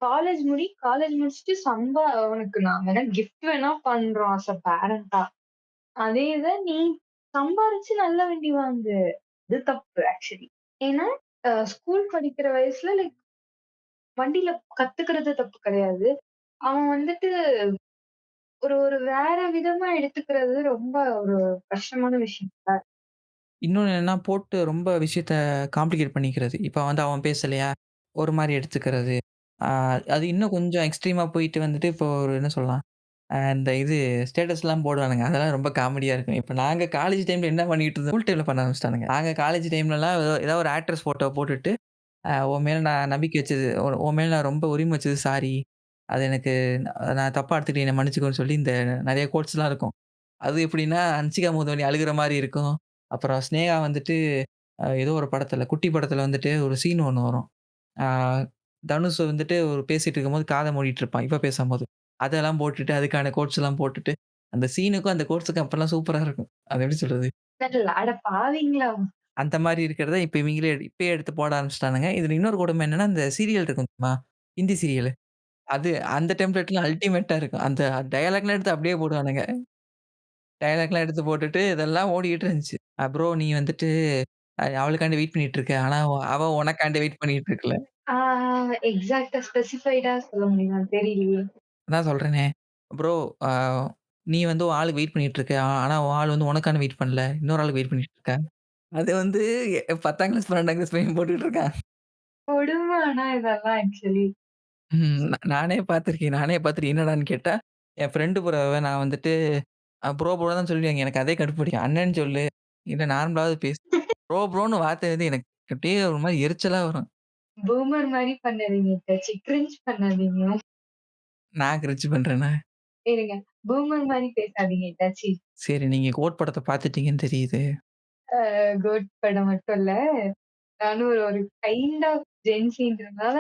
[SPEAKER 2] காலேஜ் முடி. காலேஜ் முடிச்சுட்டு உனக்கு நான் வேணா கிஃப்ட் வேணா பண்றோம் ஆஸ் அ பேரண்டா. அதே இத நீ சம்பாரிச்சு நல்ல வண்டி வாங்கு. இது தப்பு ஆக்சுவலி. ஏன்னா, ஸ்கூல் படிக்கிற வயசுல வண்டியில கத்துக்கிறது தப்பு கிடையாது. அவன் வந்துட்டு ஒரு ஒரு வேற விதமா எடுத்துக்கிறது ரொம்ப ஒரு கஷ்டமான விஷயம்.
[SPEAKER 1] இன்னொன்னு என்னன்னா, போட்டு ரொம்ப விஷயத்த காம்ப்ளிகேட் பண்ணிக்கிறது. இப்ப வந்து அவன் பேசலையா, ஒரு மாரி எடுத்துக்கிறது. ஆ அது இன்னும் கொஞ்சம் எக்ஸ்ட்ரீமா போயிட்டு வந்துட்டு, இப்போ ஒரு என்ன சொல்லலாம், இந்த இது ஸ்டேட்டஸ்லாம் போடுவானுங்க. அதெல்லாம் ரொம்ப காமெடியா இருக்கும். இப்ப நாங்க காலேஜ் டைம்ல என்ன பண்ணிட்டு இருந்தோம், ஸ்கூல் டைம்ல பண்ண ஆரம்பிச்சுட்டானுங்க. நாங்க காலேஜ் டைம்லலாம் ஏதாவது ஒரு ஆக்ட்ரஸ் ஃபோட்டோ போட்டுட்டு, உன் மேல நான் நம்பிக்கை வச்சது, உன் மேல நான் ரொம்ப உரிமை வச்சது சாரி. அது எனக்கு நான் தப்பா எடுத்துக்கிட்டேன். என்ன மன்னிச்சுக்கோன்னு சொல்லி இந்த நெறைய கோட்ஸ்லாம் இருக்கும். அது எப்படின்னா, ஹன்சிகா மோதுவனி அழுகுற மாரி இருக்கும். அப்புறம் ஸ்நேகா வந்துட்டு ஏதோ ஒரு படத்துல, குட்டி படத்துல வந்துட்டு ஒரு சீன் ஒண்ணு வரும். ஆ தனுஷ் வந்துட்டு ஒரு பேசிட்டு இருக்கும்போது காத மூடிட்டு இருப்பான். இவ பேசம்போது. அதெல்லாம் போட்டுட்டு, அதுக்கான கோட்ஸ்லாம் போட்டுட்டு, அந்த சீனுக்கும், அந்த கோட்ஸுக்கும் அப்பலாம் சூப்பரா இருக்கும். அது எப்படி சொல்றது?
[SPEAKER 2] அட பாவிங்களா!
[SPEAKER 1] அந்த மாரி இருக்கிறத இப்ப இவங்களே இப்பயே எடுத்து போட ஆரம்பிச்சுட்டானுங்க. இதுல இன்னொரு கொடுமை என்னன்னா, இந்த சீரியல் இருக்கும் தெரியுமா? ஹிந்தி சீரியலு. அது அந்த டெம்ப்ளேட்லாம் அல்டிமேட்டா இருக்கும். அந்த டயலாக்லாம் எடுத்து அப்படியே போடுவானுங்க. டயலாக்லாம் எடுத்து போட்டுட்டு இதெல்லாம் ஓடிக்கிட்டு இருந்துச்சு. ப்ரோ நீ வந்துட்டு அவளுக்காண்டி வெயிட் பண்ணிட்டு இருக்க. ஆனா அவ உனக்காண்டி வெயிட் பண்ணிட்டு இருக்கல.
[SPEAKER 2] ஆ எக்ஸாக்ட்டா ஸ்பெசிஃபைடா சொல்ல முடியுமா? தெரியலையே.
[SPEAKER 1] அதான் சொல்றேனே. ப்ரோ அ நீ வந்து உன் ஆளுக்கு வெயிட் பண்ணிட்டு இருக்க. ஆனா உன் ஆள் வந்து உனக்காண்டி வெயிட் பண்ணல. இன்னொரு ஆளுக்கு வெயிட் பண்ணிட்டு இருக்கா. அது வந்து 10ஆம் கிளாஸ், 12ஆம் கிளாஸ் பையன் போட்டுட்டு இருக்கான்.
[SPEAKER 2] கொடும ஆனா இதெல்லாம் ஆக்சுவலி.
[SPEAKER 1] நானே பார்த்துருக்கேன். நானே பார்த்துட்டு என்னடான்னு கேட்டா, என் ஃப்ரெண்ட் ப்ரோவ நான் வந்துட்டு ப்ரோ தான் சொல்லுவாங்க. எனக்கு அதே கடுப்படிக்கும். அண்ணன்னு சொல்லு. இல்ல நார்மலாவது பேசு. ப்ரோன்னு வார்த்தை வந்து எனக்கு அப்படியே ஒரு மாரி எரிச்சலா வரும்.
[SPEAKER 2] பூமர் மாரி பண்ணாதீங்க அத்தாச்சி. கிரிஞ்ச் பண்ணாதீங்க.
[SPEAKER 1] நான் கிரட்ச் பண்றேனா?
[SPEAKER 2] இருங்க. பூமர் மாரி பேசாதீங்க அத்தாச்சி.
[SPEAKER 1] சரி நீங்க கோட் படத்த பார்த்துட்டீங்கன்னு தெரியுது.
[SPEAKER 2] கோட் படம் மட்டும் இல்ல. நானும் ஒரு ஒரு கைண்ட் ஆஃப் ஜென்ஸின்றதுனால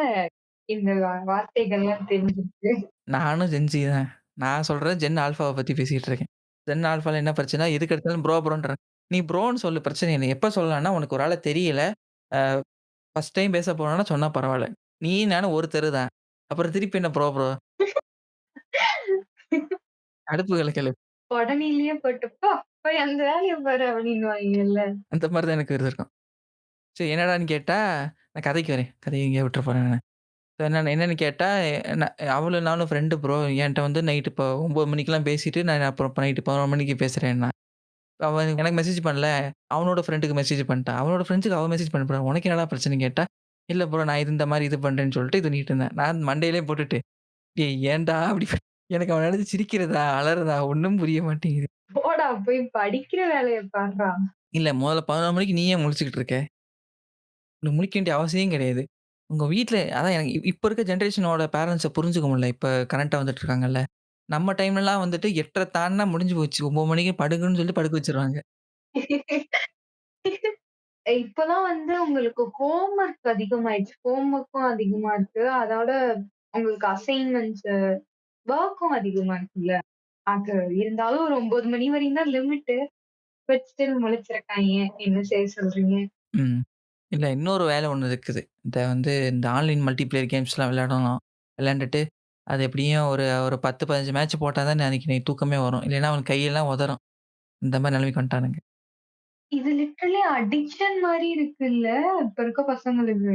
[SPEAKER 2] இந்த வார்த்தைகள்லாம் தெரிஞ்சிருக்கு.
[SPEAKER 1] நானும் ஜென்ஸி தான். நான் சொல்றது ஜென் ஆல்ஃபாவ பத்தி பேசிட்டு இருக்கேன். ஜென் ஆல்ஃபால என்ன பிரச்சனை, எதுக்கு எடுத்தாலும் ப்ரோன்றாங்க. நீ ப்ரோன்னு சொல்லு பிரச்சனை இல்ல. எப்ப சொல்லலாம்னா, உனக்கு ஒரு ஆள தெரியல. அ ஃபர்ஸ்ட் டைம் பேச போறோம்னா சொன்னா பரவால்ல. நீயும் நானும் ஒரு தெரு தான். அப்புறம் திருப்பி என்ன ப்ரோ. அடுப்பு கலக்கலு.
[SPEAKER 2] உடனேலயே போட்டுப்போ, போய் அந்த வேலைய பாரு அப்டின்னுவாங்கல்ல.
[SPEAKER 1] அந்த மாரி தான் எனக்கு இருக்கும். சரி என்னடான்னு கேட்டா, நான் கதைக்கு வரேன். கதைய எங்கேயோ விட்டுற போறேன் நானு. என்னன்னு கேட்டா, ந அவளும் நானும் ஃப்ரெண்டு ப்ரோ. என்ட்ட வந்து நைட் இப்போ 9 மணிக்கெல்லாம் பேசிட்டு, நான் அப்புறம் நைட்டு 11 மணிக்கு பேசுறேன்னா. அவன் எனக்கு மெசேஜ் பண்ணல. அவனோட ஃப்ரெண்டுக்கு மெசேஜ் பண்ணிட்டான். அவனோட ஃப்ரெண்ட்ஸ்க்கு அவ மெசேஜ் பண்ண போறா. உனக்கு என்னடா பிரச்சனைன்னு கேட்டா, இல்ல ப்ரோ நான் இந்த மாரி இது பண்றேன்னு சொல்லிட்டு இது பண்ணிட்டு இருந்தேன். நான் மண்டையிலேயே போட்டுட்டு, டேய் ஏன்டா அப்படி எனக்கு அவன நெனச்சு சிரிக்கிறதா, அலறதா ஒண்ணும் புரிய மாட்டேங்குது.
[SPEAKER 2] போடா போய் படிக்கிற வேலைய பார்றா.
[SPEAKER 1] இல்ல முதல்ல 11 மணிக்கு நீ ஏன் முழிச்சுக்கிட்டு இருக்க? உனக்கு முழிக்க வேண்டிய அவசியம் கிடையாது. உங்க வீட்ல அதான் எனக்கு இப்ப இருக்க ஜெனரேஷனோட பேரன்ட்ஸ புரிஞ்சுக்க முடியல. இப்ப கரண்ட்டா வந்துட்டு இருக்காங்கல்ல. நம்ம டைம்லலாம் வந்துட்டு 8:30 தாண்டுனா முடிஞ்சு போச்சு. 9 மணிக்கு படுங்கன்னு சொல்லி படுக்க வச்சுருவாங்க.
[SPEAKER 2] இப்பலாம் உங்களுக்கு ஹோம் ஒர்க் அதிகமாயிடுச்சு. ஹோம் ஒர்க்கும் அதிகமா இருக்கு. அதோட உங்களுக்கு அசைன்மென்ட்ஸ், வொர்க்கும் அதிகமா இருக்குல்ல. அது இருந்தாலும் ஒரு 9 மணி வரையும் தான் லிமிட்டு. But still முழிச்சிருக்காய்ங்க. என்ன செய்ய சொல்றீங்க?
[SPEAKER 1] ம். இல்ல இன்னொரு வேலை ஒண்ணு இருக்குது. இந்த ஆன்லைன் மல்டிப்ளேயர் கேம்ஸ்லாம் விளையாடணும். விளையாண்டுட்டு அது எப்படியும் ஒரு ஒரு 10, 15 மேட்ச் போட்டா தான் அன்னைக்கு நைட் தூக்கமே வரும். இல்லைன்னா அவனுக்கு கையெல்லாம் உதறும். இந்த மாரி நிலைமைக்கு வந்துட்டானுங்க.
[SPEAKER 2] இது லிட்டரலி அடிக்ஷன் மாரி இருக்குல்ல. இப்ப இருக்க பசங்களுக்கு.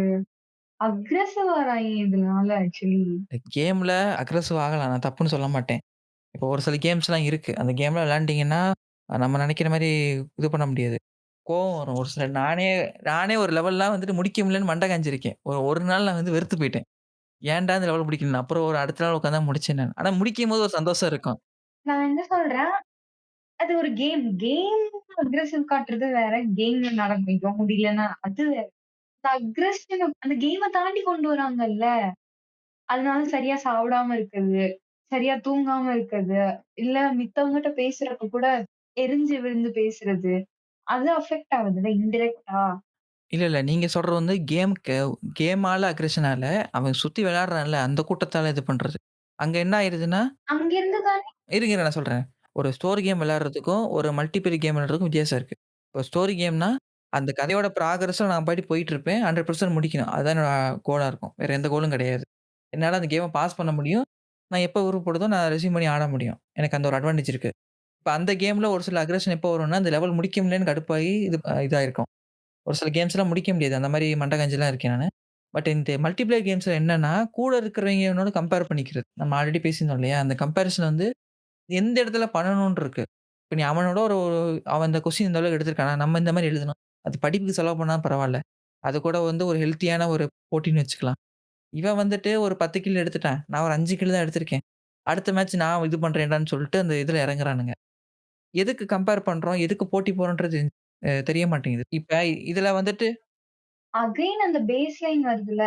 [SPEAKER 2] அக்ரஸிவ் ஆறாய்ங்க இதனால ஆக்சுவலி.
[SPEAKER 1] இந்த கேம்ல அக்ரெசிவ் ஆகலாம். நான் தப்புன்னு சொல்ல மாட்டேன். இப்போ ஒரு சில கேம்ஸ்லாம் இருக்கு. அந்த கேம்லாம் விளையாண்டீங்கன்னா, நம்ம நெனைக்கிற மாரி இது பண்ண முடியாது. கோவம் வரும். ஒரு சில நானே நானே ஒரு லெவல்லாம் வந்துட்டு முடிக்க முடியலன்னு மண்ட காய்ஞ்சிருக்கேன். ஒரு நாள் நான் வந்து வெறுத்து போயிட்டேன். ஏன்டா இந்த லெவல் முடிக்கலன்னு. அப்புறம் ஒரு அடுத்த நாள் உட்காந்து தான் முடிச்சேன் நானு. ஆனா முடிக்கும்போது ஒரு சந்தோஷம் இருக்கும்.
[SPEAKER 2] நான் என்ன சொல்றேன், அது ஒரு கேம். கேம் அக்ரஷன் காட்டுறது வேற. கேம்ல நடக்கும். ஐயோ முடியலன்னா அது வேற. இந்த அக்ரஷன அந்த கேம தாண்டி கொண்டு வராங்கல்ல. அதனால சரியா சாப்பிடாம இருக்கிறது, சரியா தூங்காம இருக்கிறது, இல்ல மித்தவங்கட்ட பேசுறப்ப கூட எரிஞ்சு விழுந்து பேசுறது. அது அஃபெக்ட் ஆகுதுல்ல இன்டிரெக்ட்டா.
[SPEAKER 1] இல்ல. நீங்க சொல்றது வந்து கேமால அக்ரஷனால அவன் சுத்தி விளையாடுறான்ல, அந்த கூட்டத்தால இது பண்றது. அங்க என்ன ஆயிருதுன்னா
[SPEAKER 2] அங்கிருந்து தானே
[SPEAKER 1] இருங்க நான் சொல்றேன். ஒரு ஸ்டோரி கேம் விளையாடுறதுக்கும், ஒரு மல்டிபிளேயர் கேம் விளையாடுறதுக்கும் வித்தியாசம் இருக்கு. இப்போ ஸ்டோரி கேம்னா, அந்த கதையோட ப்ராகிரஸ்ல நான் பாட்டுக்கு போயிட்டுருப்பேன். 100% முடிக்கணும். அதுதான் என்னோட கோலா இருக்கும். வேற எந்த கோலும் கிடையாது. என்னால அந்த கேம பாஸ் பண்ண முடியும். நான் எப்ப விருப்பப்படுதோ நான் ரெஸ்யூம் பண்ணி ஆட முடியும். எனக்கு அந்த ஒரு அட்வான்டேஜ் இருக்கு. இப்ப அந்த கேம்ல ஒரு சில அக்ரஷன் எப்போ வரும்னா, அந்த லெவல் முடிக்க முடியலன்னு கடுப்பாகி இதாயிருக்கும். ஒரு சில கேம்ஸ்லாம் முடிக்க முடியாது. அந்த மாரி மண்ட காய்ஞ்சலாம் இருக்கேன் நானு. பட் இந்த மல்டிபிளேயர் கேம்ஸ்ல என்னன்னா, கூட இருக்கிறவங்களோட கம்பேர் பண்ணிக்கிறது. நம்ம ஆல்ரெடி பேசியிருந்தோம் இல்லையா? அந்த கம்பேரிசன் வந்து எந்த இடத்துல பண்ணணும்னு இருக்கு. இப்ப நீ அவனோட ஒரு அவன் இந்த கொஸ்டின் இந்த அளவுக்கு எடுத்திருக்கானா, நம்ம இந்த மாரி எழுதணும். அது படிப்புக்கு செலவு பண்ணா பரவால்ல. அது கூட வந்து ஒரு ஹெல்த்தியான ஒரு போட்டின்னு வச்சுக்கலாம். இவன் வந்துட்டு ஒரு 10 கில் எடுத்துட்டான். நான் ஒரு 5 கில் தான் எடுத்திருக்கேன். அடுத்த மேட்ச் நான் இது பண்றேன்டான்னு சொல்லிட்டு அந்த இதுல இறங்குறானுங்க. எதுக்கு கம்பேர் பண்றோம்? எதுக்கு போட்டி போடுறோன்றது தெரிய மாட்டேங்குது. இப்ப இதுல வந்துட்டு
[SPEAKER 2] அகைன் அந்த பேஸ் லைன் வருதுல்ல.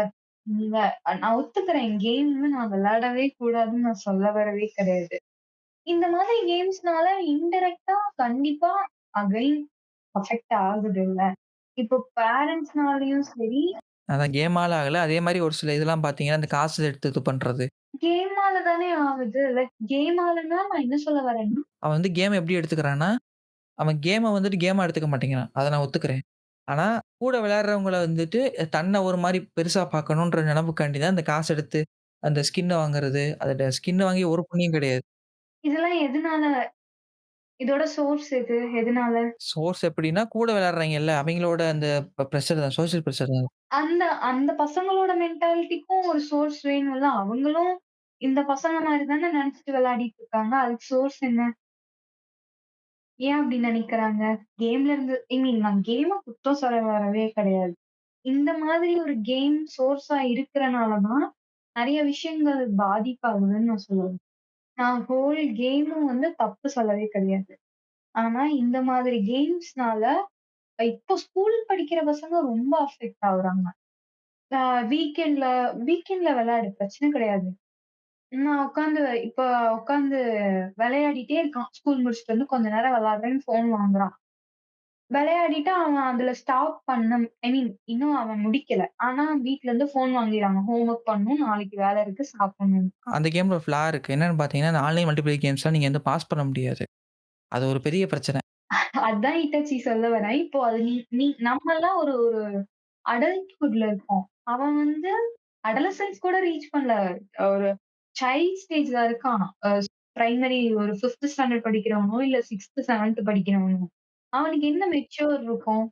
[SPEAKER 2] நீங்க நான் ஒத்துக்கிறேன். கேம்ன்னு நான் விளையாடவே கூடாதுன்னு நான் சொல்ல வரவே கிடையாது. இந்த மாதிரி கேம்ஸ்னால இன்டைரக்ட்டா கண்டிப்பா அகைன் அஃபெக்ட் ஆகுதுல்ல. இப்போ பேரண்ட்ஸ்னாலயும் சரி,
[SPEAKER 1] அதான் கேமால ஆகல. அதே மாரி ஒரு சில இதெல்லாம் பார்த்தீங்கன்னா, இந்த காசு எடுத்து இது பண்றது.
[SPEAKER 2] கேமால தானே ஆகுது. லைக் கேமாலன்னா நான் என்ன சொல்ல வரேன்னா,
[SPEAKER 1] அவன் வந்து கேம் எப்படி எடுத்துக்கிறான்னா, அவன் கேம வந்துட்டு கேமா எடுத்துக்க மாட்டேங்கிறான். அத நான் ஒத்துக்கிறேன். ஆனா, கூட விளையாடுறவங்கள வந்துட்டு தன்ன ஒரு மாரி பெருசா பார்க்கணுன்ற நெனப்புக்காண்டி தான் இந்த காசு எடுத்து அந்த ஸ்கின் வாங்குறது. அதோட ஸ்கின் வாங்கி ஒரு புண்ணியம் கிடையாது.
[SPEAKER 2] இதெல்லாம் எதனால? இதோட சோர்ஸ் எது? எதனால?
[SPEAKER 1] சோர்ஸ் எப்படின்னா, கூட விளையாடுறாய்ங்கல்ல, அவைங்களோட அந்த பிரஷர் தான். சோசியல் பிரஷர் தான்.
[SPEAKER 2] அந்த அந்த பசங்களோட மென்டாலிட்டிக்கும் ஒரு சோர்ஸ் வேணும்ல. அவங்களும் இந்த பசங்க மாரி தானே நெனச்சுட்டு விளையாடிட்டு இருக்காங்க. அதுக்கு சோர்ஸ் என்ன? ஏன் அப்படி நெனைக்கிறாங்க? கேம்ல இருந்து ஐ மீன் நான் கேம குத்தம் சொல்ல வரவே கிடையாது. இந்த மாதிரி ஒரு கேம் சோர்ஸா இருக்கறனால தான் நெறைய விஷயங்கள் பாதிப்பாகுதுன்னு நான் சொல்லுவேன். நான் ஹோல் கேமும் வந்து தப்பு சொல்லவே கிடையாது. ஆனா இந்த மாதிரி கேம்ஸ்னால இப்போ ஸ்கூல் படிக்கிற பசங்க ரொம்ப அஃபெக்ட் ஆகுறாங்க. அ வீக்கெண்ட்ல வீக்கெண்ட்ல விளையாடு பிரச்சனை கிடையாது. நான் உட்காந்து விளையாடிட்டே இருக்கான். ஸ்கூல் முடிச்சுட்டு வந்து கொஞ்ச நேரம் விளையாடுறேன்னு ஃபோன் வாங்குறான். விளையாடிட்டு அவன் அதுல ஸ்டாப் பண்ண ஐ மீன் இன்னும் அவன் முடிக்கல. ஆனா வீட்ல இருந்து ஃபோன் வாங்கிறாங்க. ஹோம் ஒர்க் பண்ணணும், நாளைக்கு வேலை இருக்கு, சாப்பிடணும்.
[SPEAKER 1] அந்த கேம்ல ஒரு ஃப்ளா இருக்கு. என்னன்னு பார்த்தீங்கன்னா, இந்த ஆன்லைன் மல்டிபிளேயர் கேம்ஸ்லாம் நீங்க வந்து பாஸ் பண்ண முடியாது. அது ஒரு பெரிய பிரச்சனை.
[SPEAKER 2] அதான் இட்டாச்சி சொல்ல வரேன். இப்போ அது நீ நீ நம்மலாம் ஒரு ஒரு அடல்ட்ஹுட்ல இருக்கோம். அவன் வந்து அடாலசன்ஸ் கூட ரீச் பண்ணல. ஒரு சைல்ட் ஸ்டேஜ்ல இருக்கான். பிரைமரி ஒரு 5த் ஸ்டாண்டர்ட் படிக்கிறவனோ, இல்ல 6த், 7த் படிக்கிறவனோ. அவனுக்கு என்ன மெச்சூர் இருக்கும்?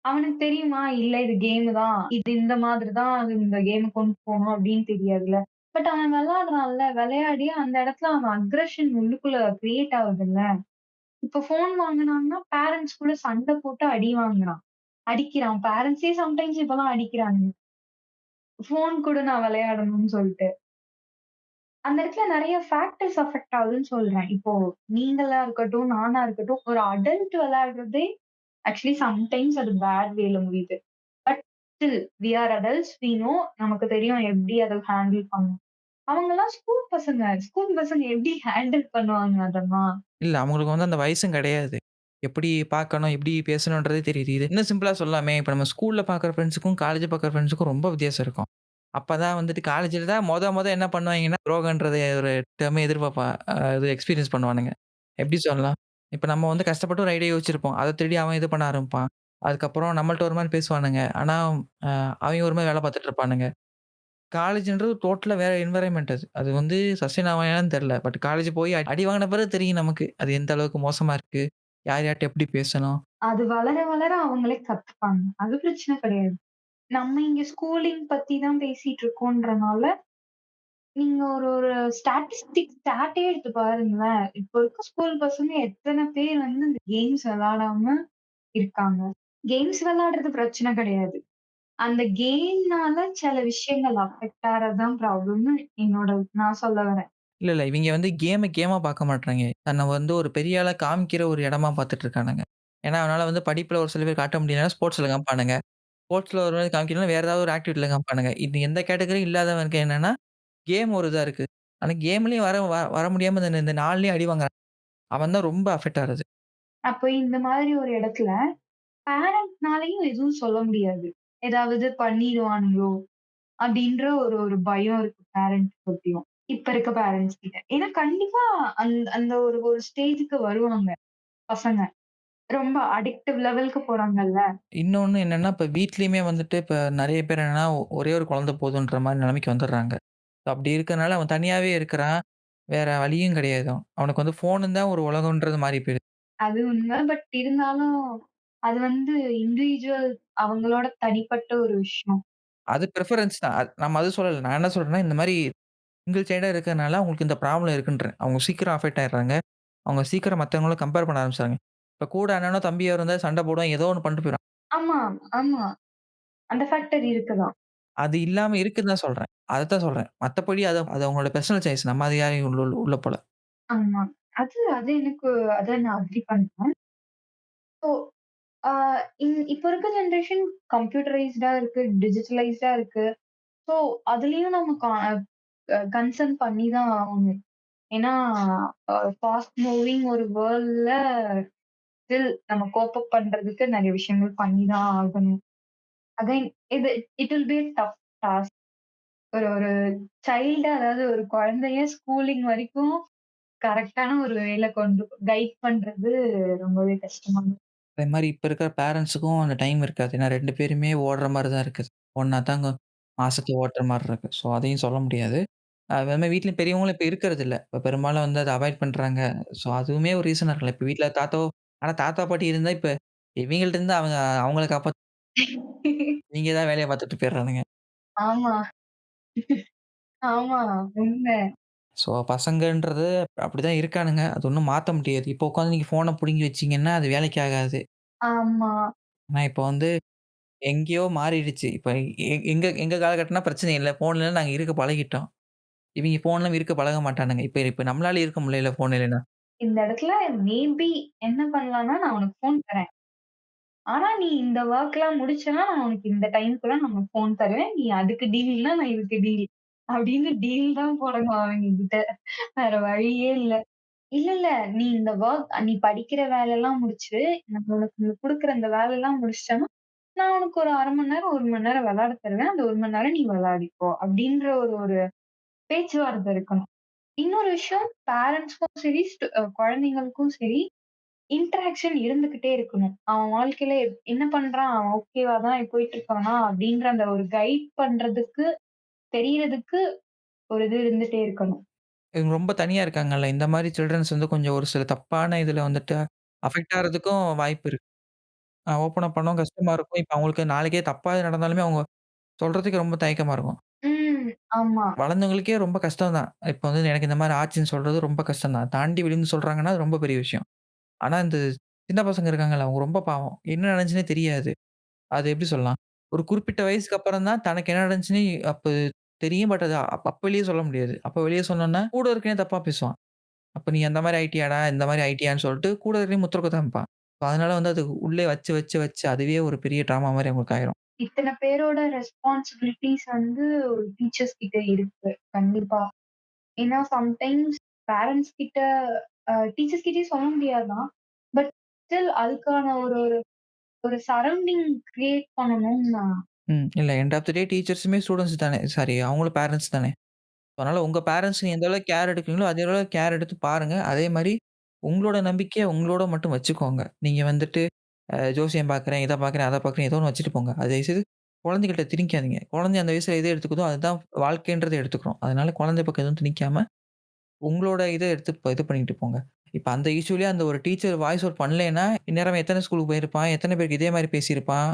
[SPEAKER 2] அவனுக்கு தெரியுமா? இல்ல இது கேம் தான். இது இந்த மாதிரி தான் இந்த கேம் கொண்டு போணும் அப்படின்னு தெரியாதுல்ல. பட் அவன் விளையாடுறான்ல. விளையாடி அந்த இடத்துல அவன் அக்ரஷன் உள்ளுக்குள்ள கிரியேட் ஆகுதுல்ல. இப்ப ஃபோன் வாங்குனான்னா, பேரண்ட்ஸ் கூட சண்டை போட்டு அடி வாங்குறான். அடிக்கிறான். பேரண்ட்ஸே சம்டைம்ஸ் இப்பலாம் அடிக்கிறாங்க. ஃபோன் குடு நான் விளையாடணும்னு சொல்ட்டு. அந்த இடத்துல நெறைய ஃபேக்டர்ஸ் அஃபெக்ட் ஆகுதுன்னு சொல்றேன். இப்போ நீங்களா இருக்கட்டும், நானா இருக்கட்டும், ஒரு அடல்ட் விளையாடுறதே ஆக்சுவலி சம்டைம்ஸ் அது பேட் வேல முடியுது. But still we are adults we know நமக்கு தெரியும் எப்படி அத ஹேண்டில் பண்ணணும். அவங்கலாம் ஸ்கூல் பசங்க. ஸ்கூல் பசங்க எப்படி ஹேண்டில் பண்ணுவாங்க அதெல்லாம்?
[SPEAKER 1] இல்ல அவங்களுக்கு வந்து அந்த வயசும் கிடையாது. எப்படி பார்க்கணும், எப்படி பேசணும்ன்றதே தெரியுது. இது இன்னும் சிம்பிளா சொல்லலாமே, இப்ப நம்ம ஸ்கூல்ல பார்க்குற ஃப்ரெண்ட்ஸுக்கும், காலேஜ் பார்க்குற ஃப்ரெண்ட்ஸுக்கும் ரொம்ப வித்தியாசம் இருக்கும். அப்பதான் வந்துட்டு காலேஜ்ல தான் மொத என்ன பண்ணுவாய்ங்கன்னா, துரோகன்றத ஒரு டெர்மே எதிர்பார்ப்பா இது எக்ஸ்பீரியன்ஸ் பண்ணுவானுங்க. எப்படி சொல்லலாம்? இப்ப நம்ம வந்து கஷ்டப்பட்டு ஒரு ஐடியா யோசிச்சிருப்போம். அத திருடி அவன் இது பண்ண ஆரம்பிப்பான். அதுக்கப்புறம் நம்மள்ட்ட ஒரு மாரி பேசுவானுங்க. ஆனா, அ அவைங்க ஒரு மாரி வேல பார்த்துட்டு இருப்பானுங்க. காலேஜ்ன்றது டோட்டலா வேற என்வைரன்மென்ட் அது. அது வந்து சஸ்டெயின் ஆவானான்னு தெரியல. பட் காலேஜ் போய் அடி வாங்கின பிறகு தெரியும் நமக்கு. அது எந்த அளவுக்கு மோசமா இருக்கு. யார் யார்ட்ட எப்படி பேசணும்.
[SPEAKER 2] அது வளர வளர அவங்களே கத்துப்பாங்க. அது பிரச்சனை கிடையாது. நம்ம இங்க ஸ்கூலிங் பத்தி தான் பேசிட்டு இருக்கோன்றனால, நீங்க ஒரு ஒரு ஸ்டாட்டே எடுத்து பாருங்களேன். இப்போ இருக்க ஸ்கூல் பசங்க எத்தன பேர் வந்து இந்த கேம்ஸ் விளையாடாம இருக்காங்க. கேம்ஸ் விளையாடுறது பிரச்சனை கிடையாது. அந்த கேம்னால சில விஷயங்கள் அஃபெக்ட் ஆறது தான் ப்ராப்ளம்னு நான் சொல்ல வரேன்.
[SPEAKER 1] இல்ல, இல்ல. இவிங்க வந்து கேமா பார்க்க மாட்றாய்ங்க. தன்ன வந்து ஒரு பெரிய ஆளா காமிக்கிற ஒரு இடமா பார்த்துட்டு இருக்கானுங்க. ஏன்னா, அவனால வந்து படிப்புல ஒரு சில பேர் காட்ட முடியலன்னா, ஸ்போர்ட்ஸ்ல காமிப்பானுங்க. ஸ்போர்ட்ஸ்ல ஒரு மாரி காமிக்கலன்னா, வேற ஏதாவது ஒரு ஆக்டிவிட்டில காமிப்பானுங்க. இது எந்த கேட்டகரியும் இல்லாதவனுக்கு என்னன்னா, கேம் ஒரு இதா இருக்கு. ஆனா கேம்லயும் வர முடியாம இந்த இந்த 4லயும் அடி வாங்குறான். அவன் தான் ரொம்ப அஃபெக்ட் ஆறது.
[SPEAKER 2] அப்போ இந்த மாதிரி ஒரு இடத்துல பேரண்ட்ஸ்னாலயும் எதுவும் சொல்ல முடியாது. ஏதாவது பண்ணிருவானுங்களோ! அப்டின்ற ஒரு ஒரு பயம் இருக்கு பேரண்ட்ஸ் பத்தியும். இப்ப இருக்க பேரண்ட்ஸ் கிட்ட. ஏன்னா கண்டிப்பா அந்த ஒரு ஒரு ஸ்டேஜ்க்கு வருவாங்க பசங்க. ரொம்ப அடிக்டிவ் லெவலுக்கு போறாங்கல்ல.
[SPEAKER 1] இன்னொன்னு என்னன்னா, இப்ப வீட்லயுமே வந்துட்டு இப்ப நெறைய பேர் என்னன்னா, ஒரே ஒரு குழந்தை போதுன்ற மாரி நிலைமைக்கு வந்துடுறாங்க. அப்படி இருக்கனால அவன் தனியாவே இருக்கிறான். வேற வழியும் கிடையாது. அவனுக்கு வந்து ஃபோனு தான் ஒரு உலகம்ன்றது மாறி போயிடுது.
[SPEAKER 2] அது உண்ம. பட் இருந்தாலும் அது வந்து இண்டிவிஜுவல் அவங்களோட தனிப்பட்ட ஒரு விஷயம்.
[SPEAKER 1] அது பிரெஃபரன்ஸ் தான். நம்ம அது சொல்லல. நான் என்ன சொல்றேன்னா, இந்த மாரி சிங்கிள் சைல்டா இருக்கறனால அவங்களுக்கு இந்த ப்ராப்ளம் இருக்குன்றேன். அவங்க சீக்கிரம் அஃபெக்ட் ஆயிடுறாங்க. அவங்க சீக்கிரம் மத்தவங்கள கம்பேர் பண்ண ஆரம்பிச்சுடுறாங்க. இப்ப கூட அண்ணனோ, தம்பியோ இருந்தா சண்டை போடுவான். ஏதோ ஒண்ணு பண்ணிட்டு போயிடுவான்.
[SPEAKER 2] ஆமா, ஆமா. அந்த ஃபேக்டர் இருக்குதான்.
[SPEAKER 1] அது இல்லாம இருக்குன்னு தான் சொல்றேன். அதத்தான் சொல்றேன். மத்தபடி அது அது அவங்களோட பெர்சனல் சாய்ஸ். நம்ம அது யாரையும் உள்ள உள்ள உள்ள போல.
[SPEAKER 2] ஆமா. அது அது எனக்கு அத நான் அக்ரி பண்றேன். இப்போ ஆ இப்ப இருக்க ஜெனரேஷன் கம்ப்யூட்டரைஸ்டா இருக்கு, டிஜிட்டலைஸ்டா இருக்கு. ஸோ அதுலயும் நம்ம கன்சர்ன் பண்ணி தான் ஆகணும். ஏன்னா ஃபாஸ்ட் மூவிங் ஒரு வேர்ல்ட்ல ஸ்டில் நம்ம கோப் அப் பண்றதுக்கு நெறைய விஷயங்கள் பண்ணி தான் ஆகணும். அகைன் இது it will be tough task. ஒரு ஒரு அதாவது ஒரு குழந்தைய ஸ்கூலிங் வரைக்கும் கரெக்ட்டான ஒரு வேல கொண்டு கைட் பண்றது ரொம்பவே கஷ்டமானது.
[SPEAKER 1] அதே மாரி இப்ப இருக்கிற பேரன்ட்ஸுக்கும் அந்த டைம் இருக்காது. ஏன்னா 2 பேருமே ஓடுற மாரி தான் இருக்குது. ஒண்ணா தாங்க மாசத்த ஓட்டுற மாரி இருக்கு. ஸோ அதையும் சொல்ல முடியாது. அதே மாரி வீட்ல பெரியவங்களும் இப்ப இருக்கிறதில்ல. இப்ப பெரும்பாலும் வந்து அத அவாய்ட் பண்றாங்க. ஸோ அதுவுமே ஒரு ரீசனா இருக்கலாம். இப்ப வீட்ல ஆனா தாத்தா, பாட்டி இருந்தா இப்ப இவைங்கள்ட்ட இருந்து அவங்கள இவைங்க தான் வேலைய பார்த்துட்டு போயிடுறானுங்க.
[SPEAKER 2] ஆமா, ஆமா. உண்ம.
[SPEAKER 1] ஸோ பசங்கன்றது அப்படிதான் இருக்கானுங்க. அது ஒண்ணும் மாத்த முடியாது. இப்போ உட்காந்து நீங்க ஃபோன புடுங்கி வச்சீங்கன்னா, அது வேலைக்கு ஆகாது.
[SPEAKER 2] ஆமா.
[SPEAKER 1] ஆனா இப்ப வந்து எங்கேயோ மாறிடுச்சு. இப்ப எங்க எங்க காலகட்டம்னா பிரச்சனை இல்ல. ஃபோன் இல்லன்னா நாங்க இருக்க பழகிட்டோம். இவைங்க ஃபோன் இல்லாம இருக்க பழக மாட்டானுங்க. இப்ப இப்ப நம்மளால இருக்க முடியல ஃபோன் இல்லன்னா.
[SPEAKER 2] இந்த இடத்துல மேபி என்ன பண்ணலாம்னா, நான் உனக்கு ஃபோன் தரேன். ஆனா, நீ இந்த வொர்க்லாம் முடிச்சன்னா, நான் உனக்கு இந்த டைம்க்குள்ள நான் உனக்கு ஃபோன் தருவேன். நீ அதுக்கு டீல்னா, நான் இதுக்கு டீல். அப்படின்னு டீல் தான் போடணும் அவங்க கிட்ட. வேற வழியே இல்ல. இல்ல, இல்ல. நீ இந்த நீ படிக்கிற வேலையெல்லாம் முடிச்சுரு. நான் உனக்கு குடுக்குற இந்த வேலையெல்லாம் முடிச்சுட்டன்னா, நான் உனக்கு ஒரு 1/2 மணி நேரம், 1 மணி நேரம் விளையாட தருவேன். அந்த 1 மணி நேரம் நீ விளையாடிக்கோ. அப்படின்ற ஒரு ஒரு பேச்சுவார்த்தை இருக்கணும். இன்னொரு விஷயம் பேரண்ட்ஸ்க்கும் சரி, குழந்தைங்களுக்கும் சரி, இன்டராக்ஷன் இருந்துகிட்டே இருக்கணும். அவன் வாழ்க்கையில என்ன பண்றான்? அவன் ஓகேவா தான் போயிட்டு இருக்கானா? அப்படின்ற அந்த ஒரு கைட் பண்றதுக்கு, தெரியறதுக்கு ஒரு இது இருந்துட்டே இருக்கணும்.
[SPEAKER 1] இவங்க ரொம்ப தனியா இருக்காங்கல்ல. இந்த மாரி சில்ட்ரன்ஸ் வந்து கொஞ்சம் ஒரு சில தப்பான இதுல வந்துட்டு அஃபெக்ட் ஆறதுக்கும் வாய்ப்பு இருக்கு. ஓப்பன் அப் பண்ணவும் கஷ்டமா இருக்கும். இப்ப அவங்களுக்கு நாளைக்கே தப்பா நடந்தாலுமே அவங்க சொல்றதுக்கு ரொம்ப தயக்கமா இருக்கும்.
[SPEAKER 2] ம். ஆமா.
[SPEAKER 1] வளர்ந்தவங்களுக்கே ரொம்ப கஷ்டம் தான். இப்ப வந்து எனக்கு இந்த மாரி ஆச்சுன்னு சொல்றது ரொம்ப கஷ்டம் தான். தாண்டி விழுந்து சொல்றாங்கன்னா, அது ரொம்ப பெரிய விஷயம். ஆனா இந்த சின்ன பசங்க இருக்காங்கல்ல, அவங்க ரொம்ப பாவம். என்ன நடந்துச்சுன்னே தெரியாது. அது எப்படி சொல்லலாம்? ஒரு குறிப்பிட்ட வயசுக்கு அப்புறம் தான் தனக்கு என்ன நடந்துச்சுன்னு அப்ப தெரியும். பட் அது அப்ப வெளிய சொல்ல முடியாது. அப்ப வெளிய சொன்னோம்னா, கூட இருக்கவன் தப்பா பேசுவான். அப்ப நீ அந்த மாரி ஆயிட்டியாடா, இந்த மாரி ஆயிட்டியான்னு சொல்லிட்டு கூட இருக்கிறவன் முத்திர குத்த ஆரம்பிப்பான். அதனால வந்து அது உள்ளே வச்சு, வச்சு, வச்சு அதுவே ஒரு பெரிய ட்ராமா மாரி அவங்களுக்கு ஆயிரும்.
[SPEAKER 2] இத்தன பேரோட ரெஸ்பான்சிபிலிட்டீஸ் வந்து ஒரு டீச்சர்ஸ் கிட்ட இருக்கு. கண்டிப்பா. ஏன்னா சம்டைம்ஸ் பேரண்ட்ஸ் கிட்ட டீச்சர்ஸ் கிட்டயும் சொல்ல முடியாது தான். பட் ஸ்டில் அதுக்கான ஒரு ஒரு ஒரு சரவுண்டிங் கிரியேட் பண்ணணும்னு நான்
[SPEAKER 1] இல்ல எண்ட் ஆஃப் த டே டீச்சர்ஸுமே ஸ்டூடண்ட்ஸ் தானே. சாரி அவங்களும் பேரண்ட்ஸ் தானே. அதனால உங்க பேரன்ட்ஸ் நீங்க எந்த அளவுக்கு கேர் எடுக்கிறீங்களோ, அதே அளவுக்கு கேர் எடுத்து பாருங்க. அதே மாரி உங்களோட நம்பிக்கைய உங்களோட மட்டும் வச்சுக்கோங்க. நீங்க வந்துட்டு ஜோசியம் பார்க்குறேன், இத பார்க்குறேன், அத பார்க்குறேன் ஏதோ ஒண்ணு வச்சுட்டு போங்க. அது தயவுசெய்து குழந்தைகள்ட்ட திணிக்காதீங்க. குழந்தை அந்த வயசுல எது எடுத்துக்குதோ, அதுதான் வாழ்க்கைன்றத எடுத்துக்கும். அதனால குழந்தை பக்கம் எதுவும் திணிக்காம, உங்களோட இத எடுத்து இது பண்ணிட்டு போங்க. இப்ப அந்த இஷ்யூலயே அந்த ஒரு டீச்சர் வாய்ஸ் அவுட் பண்ணலேன்னா, இந்நேரம் எத்தன ஸ்கூலுக்கு போயிருப்பான்? எத்தன பேருக்கு இதே மாரி பேசியிருப்பான்?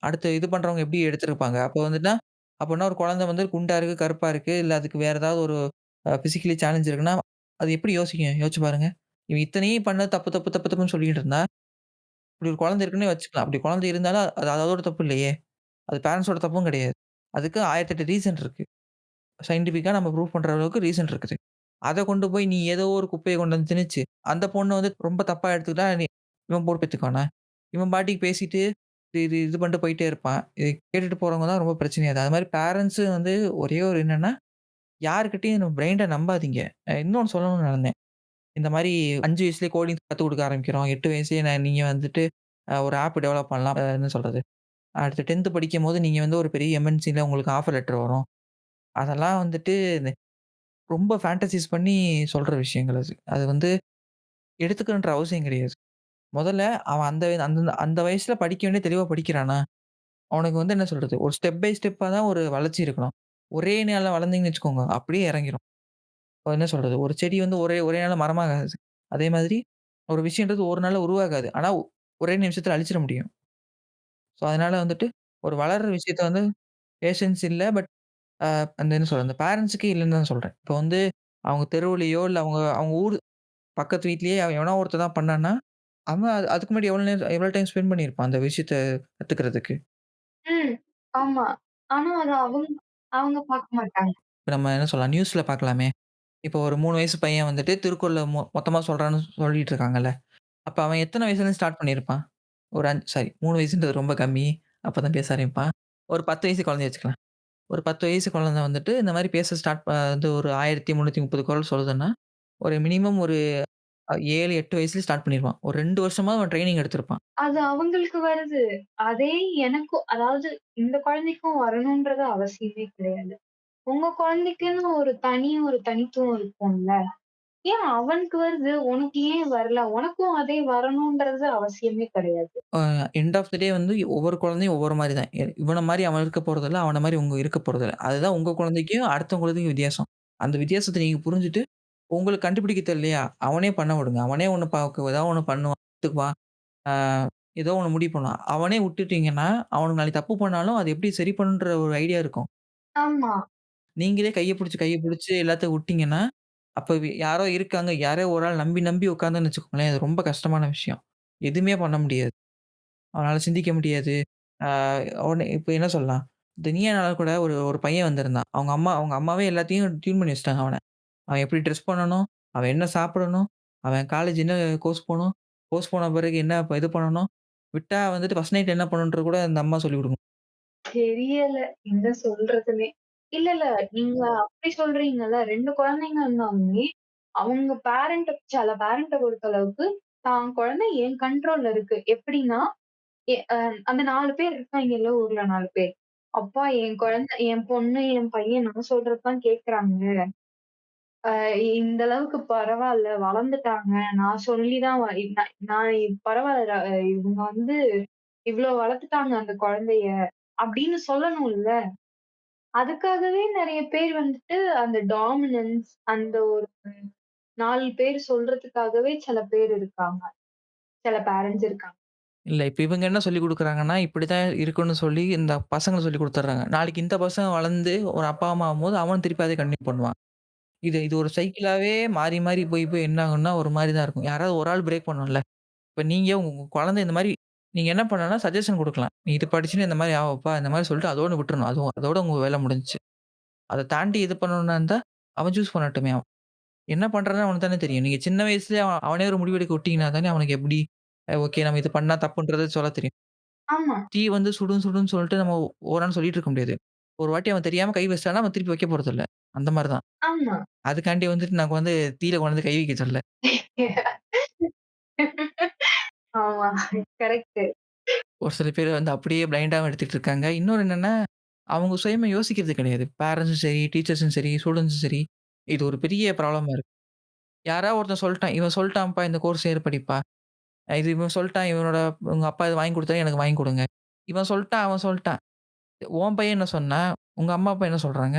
[SPEAKER 1] அடுத்து இது பண்றவங்க எப்படி எடுத்திருப்பாங்க? அப்போ வந்துட்டா, அப்பன்னா ஒரு குழந்தை வந்து குண்டா இருக்கு, கருப்பா இருக்கு, இல்ல அதுக்கு வேற ஏதாவது ஒரு பிசிக்கலி சேலஞ்ச் இருக்குன்னா, அது எப்படி யோசிக்கும்? யோசிச்சு பாருங்க. இவன் இத்தனையும் பண்ணது தப்பு, தப்பு, தப்பு, தப்புன்னு சொல்லிட்டு இருந்தா, இப்படி ஒரு குழந்தை இருக்குன்னே வச்சுக்கலாம். அப்படி குழந்தை இருந்தாலும் அது அதோட தப்பு இல்லையே! அது பேரன்ட்ஸோட தப்பும் கிடையாது. அதுக்கு 1008 ரீசன் இருக்கு. சயன்டிஃபிக்கா நம்ம ப்ரூவ் பண்ற அளவுக்கு ரீசன் இருக்குது. அத கொண்டு போய் நீ ஏதோ ஒரு குப்பைய கொண்டு வந்து திணிச்சு, அந்த பொண்ணு வந்து ரொம்ப தப்பா எடுத்துக்கிட்டா, இவன் பொறுப்பேத்துக்குவானா? இவன் பாட்டுக்கு பேசிட்டு, இது பண்ணிட்டு போயிட்டே இருப்பான். இத கேட்டுட்டு போறவங்க தான் ரொம்ப பிரச்சனையாகுது. அது மாரி பேரன்ட்ஸும் வந்து ஒரே ஒரு என்னன்னா, யார்கிட்டயும் நம்ம பிளைண்டா நம்பாதீங்க. இன்னொன்னு சொல்லணும்னு நெனந்தேன். இந்த மாரி 5 வயசுலயே கோடிங் கத்துக் குடுக்க ஆரம்பிக்கிறோம். 8 வயசுலயே நீங்க வந்துட்டு ஒரு ஆப் டெவலப் பண்ணலாம். என்ன சொல்றது? அடுத்து 10த் படிக்கும்போது நீங்க வந்து ஒரு பெரிய எம்.என்.சில உங்களுக்கு ஆஃபர் லெட்டர் வரும். அதெல்லாம் வந்துட்டு ரொம்ப ஃபேண்டசைஸ் பண்ணி சொல்ற விஷயங்கள் அது. அது வந்து எடுத்துக்கணுன்ற அவசியம் கிடையாது. முதல்ல அவன் அந்த அந்த அந்த வயசுல படிக்க வேண்டிய தெளிவா படிக்கிறானா? அவனுக்கு வந்து என்ன சொல்றது? ஒரு ஸ்டெப் பை ஸ்டெப்பா தான் ஒரு வளர்ச்சி இருக்கணும். ஒரே நாள்ல வளர்ந்தீங்கன்னு வச்சுக்கோங்க, அப்படியே இறங்கிரும். என்ன சொல்றது? ஒரு செடி வந்து ஒரே ஒரே நாள்ல மரமாகாது. அதே மாதிரி ஒரு விஷயம்ன்றது ஒரு நாள்ல உருவாகாது. ஆனா ஒரே நிமிஷத்துல அழிச்சிட முடியும். ஸோ அதனால வந்துட்டு ஒரு வளர்ற விஷயத்த வந்து பேஷன்ஸ் இல்ல. பட் அ அந்த என்ன சொல்றது? அந்த பேரன்ட்ஸ்க்கே இல்லன்னு தான் சொல்றேன். இப்போ வந்து அவங்க தெருவுலயோ, இல்ல அவங்க அவங்க ஊர் பக்கத்து வீட்லயே அவன் எவனோ ஒருத்தன் தான் பண்ணான்னா, அவன் அதுக்கு முன்னாடி எவ்வளோ டைம் ஸ்பெண்ட் பண்ணியிருப்பான் அந்த விஷயத்த கத்துக்கிறதுக்கு.
[SPEAKER 2] ம். ஆமா. ஆனா அத அவங்க அவங்க பாக்க மாட்டாங்க.
[SPEAKER 1] இப்ப நம்ம என்ன சொல்லலாம்? நியூஸ்ல பார்க்கலாமே! இப்போ ஒரு 3 வயசு பையன் வந்துட்டு திருக்குறள மொத்தமா சொல்றான்னு சொல்லிட்டு இருக்காங்கல்ல. அப்ப அவன் எத்தன வயசுலேருந்து ஸ்டார்ட் பண்ணியிருப்பான்? ஒரு சாரி 3 வயசுன்றது ரொம்ப கம்மி. அப்பதான் பேச ஆரம்பிப்பான். ஒரு 10 வயசு குழந்தைய வச்சுக்கலாம். ஒரு 10 வயசு குழந்தை வந்துட்டு இந்த மாரி பேச ஸ்டார்ட் வந்து ஒரு 1330 குறள் சொல்லுதுன்னா, ஒரு மினிமம் ஒரு 7, 8 வயசுல ஸ்டார்ட் பண்ணிருவான். ஒரு 2 வருஷமா அவன் ட்ரெய்னிங் எடுத்திருப்பான்.
[SPEAKER 2] அது அவங்களுக்கு வருது. அதே எனக்கும் அதாவது இந்த குழந்தைக்கும் வரணுன்றது அவசியமே கிடையாது. உங்க குழந்தைக்குன்னு ஒரு தனித்துவம் இருக்கும்ல. ஏன் அவனுக்கு வருது, உனக்கு ஏன் வரல? உனக்கும் அதே வரணுன்றது அவசியமே கிடையாது.
[SPEAKER 1] அ எண்ட் ஆஃப் த டே வந்து ஒவ்வொரு குழந்தையும் ஒவ்வொரு மாரி தான். இவன மாரி அவன் இருக்க போறதில்ல. அவன மாரி உங்க இருக்க போறதில்ல. அதுதான் உங்க குழந்தைக்கும், அடுத்தவங்க குழந்தைக்கும் வித்தியாசம். அந்த வித்தியாசத்த நீங்க புரிஞ்சுட்டு, உங்களுக்கு கண்டுபிடிக்க தெரியலையா? அவனே பண்ண விடுங்க. அவனே ஒண்ணு ஏதாவது ஒண்ணு பண்ணுவான். கத்துக்குவான். ஆ ஏதோ ஒண்ணு முடிவு பண்ணுவான். அவனே விட்டுட்டீங்கன்னா, அவனுக்கு நாளைக்கு தப்பு பண்ணாலும், அது எப்படி சரி பண்ணணுன்ற ஒரு ஐடியா இருக்கும்.
[SPEAKER 2] ஆமா,
[SPEAKER 1] நீங்களே கைய புடிச்சு எல்லாத்தையும் விட்டீங்கன்னா, அப்ப யாரோ இருக்காங்க. யாரோ ஒரு ஆள் நம்பி, நம்பி உட்கார்ந்தோம்னு வச்சுக்கோங்களேன், அது ரொம்ப கஷ்டமான விஷயம். எதுவுமே பண்ண முடியாது. அவனால சிந்திக்க முடியாது. ஆ உடனே இப்ப என்ன சொல்லலாம்? இந்த நீயா நானா கூட ஒரு ஒரு பையன் வந்திருந்தான். அவங்க அம்மாவே எல்லாத்தையும் டியூன் பண்ணி வச்சுட்டாங்க அவன. அவன் எப்படி டிரெஸ் பண்ணணும்? அவன் என்ன சாப்பிடணும்? அவன் காலேஜ் என்ன கோர்ஸ் போணும்? கோர்ஸ் போன பிறகு என்ன இது பண்ணணும்? விட்டா வந்துட்டு ஃபர்ஸ்ட் நைட் என்ன பண்ணணுன்றது கூட அந்த அம்மா சொல்லிக் குடுக்கும்.
[SPEAKER 2] தெரியல. என்ன சொல்றதுன்னே. இல்ல, இல்ல. நீங்க அப்படி சொல்றீங்கல்ல, 2 குழந்தைங்க இருந்தாலுமே, அவங்க பேரண்ட்ட பொறுத்த அளவுக்கு, தான் குழந்தை என் கண்ட்ரோல்ல இருக்கு. எப்படின்னா, எ அ அந்த 4 பேர் இருக்காய்ங்கல்ல ஊர்ல 4 பேர். அப்பா என் குழந்தை, என் பொண்ணு, என் பையன் நான் சொல்றது தான் கேட்கறாங்க. இந்த அளவுக்கு பரவால்ல, வளர்ந்துட்டாங்க. நான் சொல்லி தான் நான் பரவால்ல இவங்க வந்து இவ்ளோ வளர்த்துட்டாங்க அந்த குழந்தைய. அப்படின்னு சொல்லணும்ல. அதுக்காகவே நெறைய பேர் வந்துட்டு அந்த டாமினன்ஸ் அந்த ஒரு 4 பேர் சொல்றதுக்காகவே சில பேர் இருக்காங்க. சில பேரண்ட்ஸ் இருக்காங்க.
[SPEAKER 1] இல்ல இப்ப இவங்க என்ன சொல்லிக் குடுக்குறாங்கன்னா, இப்படித்தான் இருக்கணும்னு சொல்லி இந்த பசங்க சொல்லிக் குடுத்துர்றாங்க. நாளைக்கு இந்த பசங்க வளர்ந்து ஒரு அப்பா, அம்மா ஆகும்போது அவனும் திருப்பி அதே கன்டின்யூ பண்ணுவான். இது இது ஒரு சைக்கிளாவே மாறி, மாறி போய், போய் என்ன ஆகும்னா ஒரு மாரி தான் இருக்கும். யாராவது ஒரு ஆள் பிரேக் பண்ணணும்ல. இப்ப நீங்க உங்க குழந்தை இந்த மாரி நீங்க என்ன பண்ணலாம்னா சஜஷன் குடுக்கலாம். "நீ இது படிச்சுன்னா இந்த மாரி ஆவப்பா" இந்த மாரி சொல்லிட்டு அதோட விட்டுறணும். அதோட உங்க வேலை முடிஞ்சுச்சு. அத தாண்டி இது பண்ணணும்னா இருந்தா, அவன் சூஸ் பண்ணட்டுமே. என்ன பண்றான்னு அவனுக்கு தானே தெரியும். நீங்க சின்ன வயசுலயே அவனே ஒரு முடிவெடுக்க விட்டீங்கன்னா தானே அவனுக்கு எப்படி, ஓகே நம்ம இது பண்ணா தப்புன்றது சொல்ல தெரியும்.
[SPEAKER 2] ஆமா,
[SPEAKER 1] தீ வந்து சுடும் சுடுன்னு சொல்லிட்டு நம்ம ஓரான்னு சொல்லிட்டு இருக்க முடியாது. ஒரு வாட்டி அவன் தெரியாம கை வச்சுட்டான்னா, அவன் திருப்பி வைக்க போறதில்ல. அந்த மாரி தான்.
[SPEAKER 2] ஆமா.
[SPEAKER 1] அதுக்காண்டி வந்துட்டு நாங்க வந்து தீல கொண்டாந்து கை வைக்க சொல்லல.
[SPEAKER 2] ஆமா. கரெக்ட்டு.
[SPEAKER 1] ஒரு சில பேர் வந்து அப்படியே பிளைண்டாவும் எடுத்துட்டு இருக்காங்க. இன்னொன்னு என்னன்னா, அவங்க சுயமா யோசிக்கிறது கிடையாது. பேரண்ட்ஸும் சரி, டீச்சர்ஸும் சரி, ஸ்டூடண்ட்ஸும் சரி, இது ஒரு பெரிய ப்ராப்ளமா இருக்கு. யாராவது ஒருத்தன் சொல்ட்டான், "இவன் சொல்ட்டான்ப்பா இந்த கோர்ஸ் ஏற்படிப்பா. இது இவன் சொல்ட்டான், உங்க அப்பா இத வாங்கி குடுத்தாரு, எனக்கு வாங்கி குடுங்க." இவன் சொல்ட்டான், அவன் சொல்ட்டான். உன் பையன் என்ன சொன்னான்? உங்க அம்மா, அப்பா என்ன சொல்றாங்க?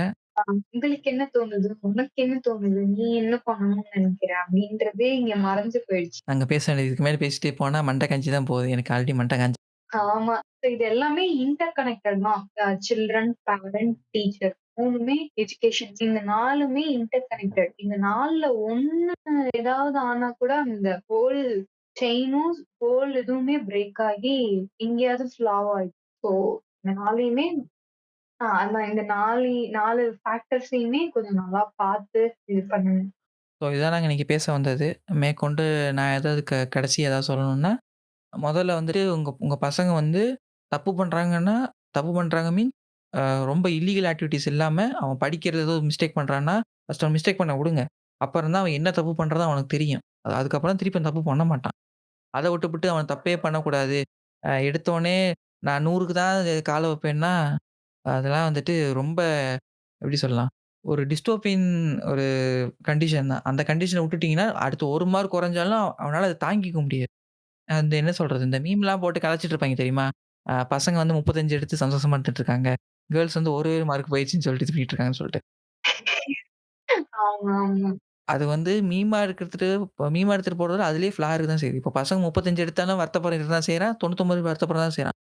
[SPEAKER 2] உங்களுக்கு என்ன தோணுது? உனக்கு என்ன தோணுது? நீ என்ன பண்ணணும்னு நெனைக்கிற? அப்படின்றதே இங்க மறைஞ்சு போயிடுச்சு.
[SPEAKER 1] நாங்க பேச வேண்டியது இதுக்கு மேல பேசிட்டே போனா மண்ட காய்ஞ்சு தான் போகுது. எனக்கு ஆல்ரெடி மண்ட காய்ஞ்சு
[SPEAKER 2] ஆமா. இது எல்லாமே இன்டர் கனெக்டட் தான். சில்ட்ரன், பேரண்ட், டீச்சர் 3மே எஜுகேஷன். இந்த 4மே இன்டர் கனெக்டட். இந்த 4ல ஒண்ணு ஏதாவது ஆனா கூட அந்த ஹோல் செயினும், ஹோல் இதுவுமே பிரேக் ஆகி எங்கேயாவது ஃப்ளாவ் ஆயிடும். ஸோ இந்த 4யுமே அதான் இந்த 4 ஃபேக்டர்ஸயுமே கொஞ்சம் நல்லா பார்த்து இது பண்ணணும்.
[SPEAKER 1] ஸோ இதான் நாங்க இன்னைக்கு பேச வந்தது. மேற்கொண்டு நான் ஏதாவது கடைசி ஏதாவது சொல்லணும்னா, முதல்ல வந்துட்டு உங்க உங்க பசங்க வந்து தப்பு பண்றாங்கன்னா, தப்பு பண்றாங்க மீன் அ ரொம்ப இல்லீகல் ஆக்டிவிட்டீஸ் இல்லாம, அவன் படிக்கிறது ஏதோ மிஸ்டேக் பண்றான்னா, ஃபர்ஸ்ட்டு அவன் மிஸ்டேக் பண்ண விடுங்க. அப்புறம் தான் அவன் என்ன தப்பு பண்றதுன்னு அவனுக்கு தெரியும். அதுக்கப்புறம் திருப்பி அந்த தப்பு பண்ண மாட்டான். அத விட்டுப்புட்டு அவன் தப்பே பண்ணக்கூடாது. எடுத்தோனே நான் 100க்கு தான் கால வைப்பேன்னா, அதெல்லாம் வந்துட்டு ரொம்ப எப்படி சொல்லலாம்? ஒரு டிஸ்டோபியன் ஒரு கண்டிஷன் தான். அந்த கண்டிஷன விட்டுட்டீங்கன்னா, அடுத்து 1 மார்க் குறைஞ்சாலும் அவனால அத தாங்கிக்க முடியாது. அந்த என்ன சொல்றது? இந்த மீம்லாம் போட்டு கலாய்ச்சிட்டு இருப்பாய்ங்க தெரியுமா? பசங்க வந்து 35 எடுத்து சந்தோஷமா இருந்துட்டு இருக்காங்க. கேர்ல்ஸ் வந்து ஒரே ஒரு மார்க் போயிருச்சுன்னு சொல்லிட்டு இது பண்ணிட்டு இருக்காங்கன்னு சொல்லிட்டு.
[SPEAKER 2] ஆமா, ஆமா.
[SPEAKER 1] அது வந்து மீமா எடுத்துட்டு போறதுல அதிலேயே ஃப்ளா இருக்க தான் செய்யுது. இப்போ பசங்க 35 எடுத்தாலும் வருத்தப்பட தான் செய்றான். 99 வருத்தப்பட தான் செய்றான்.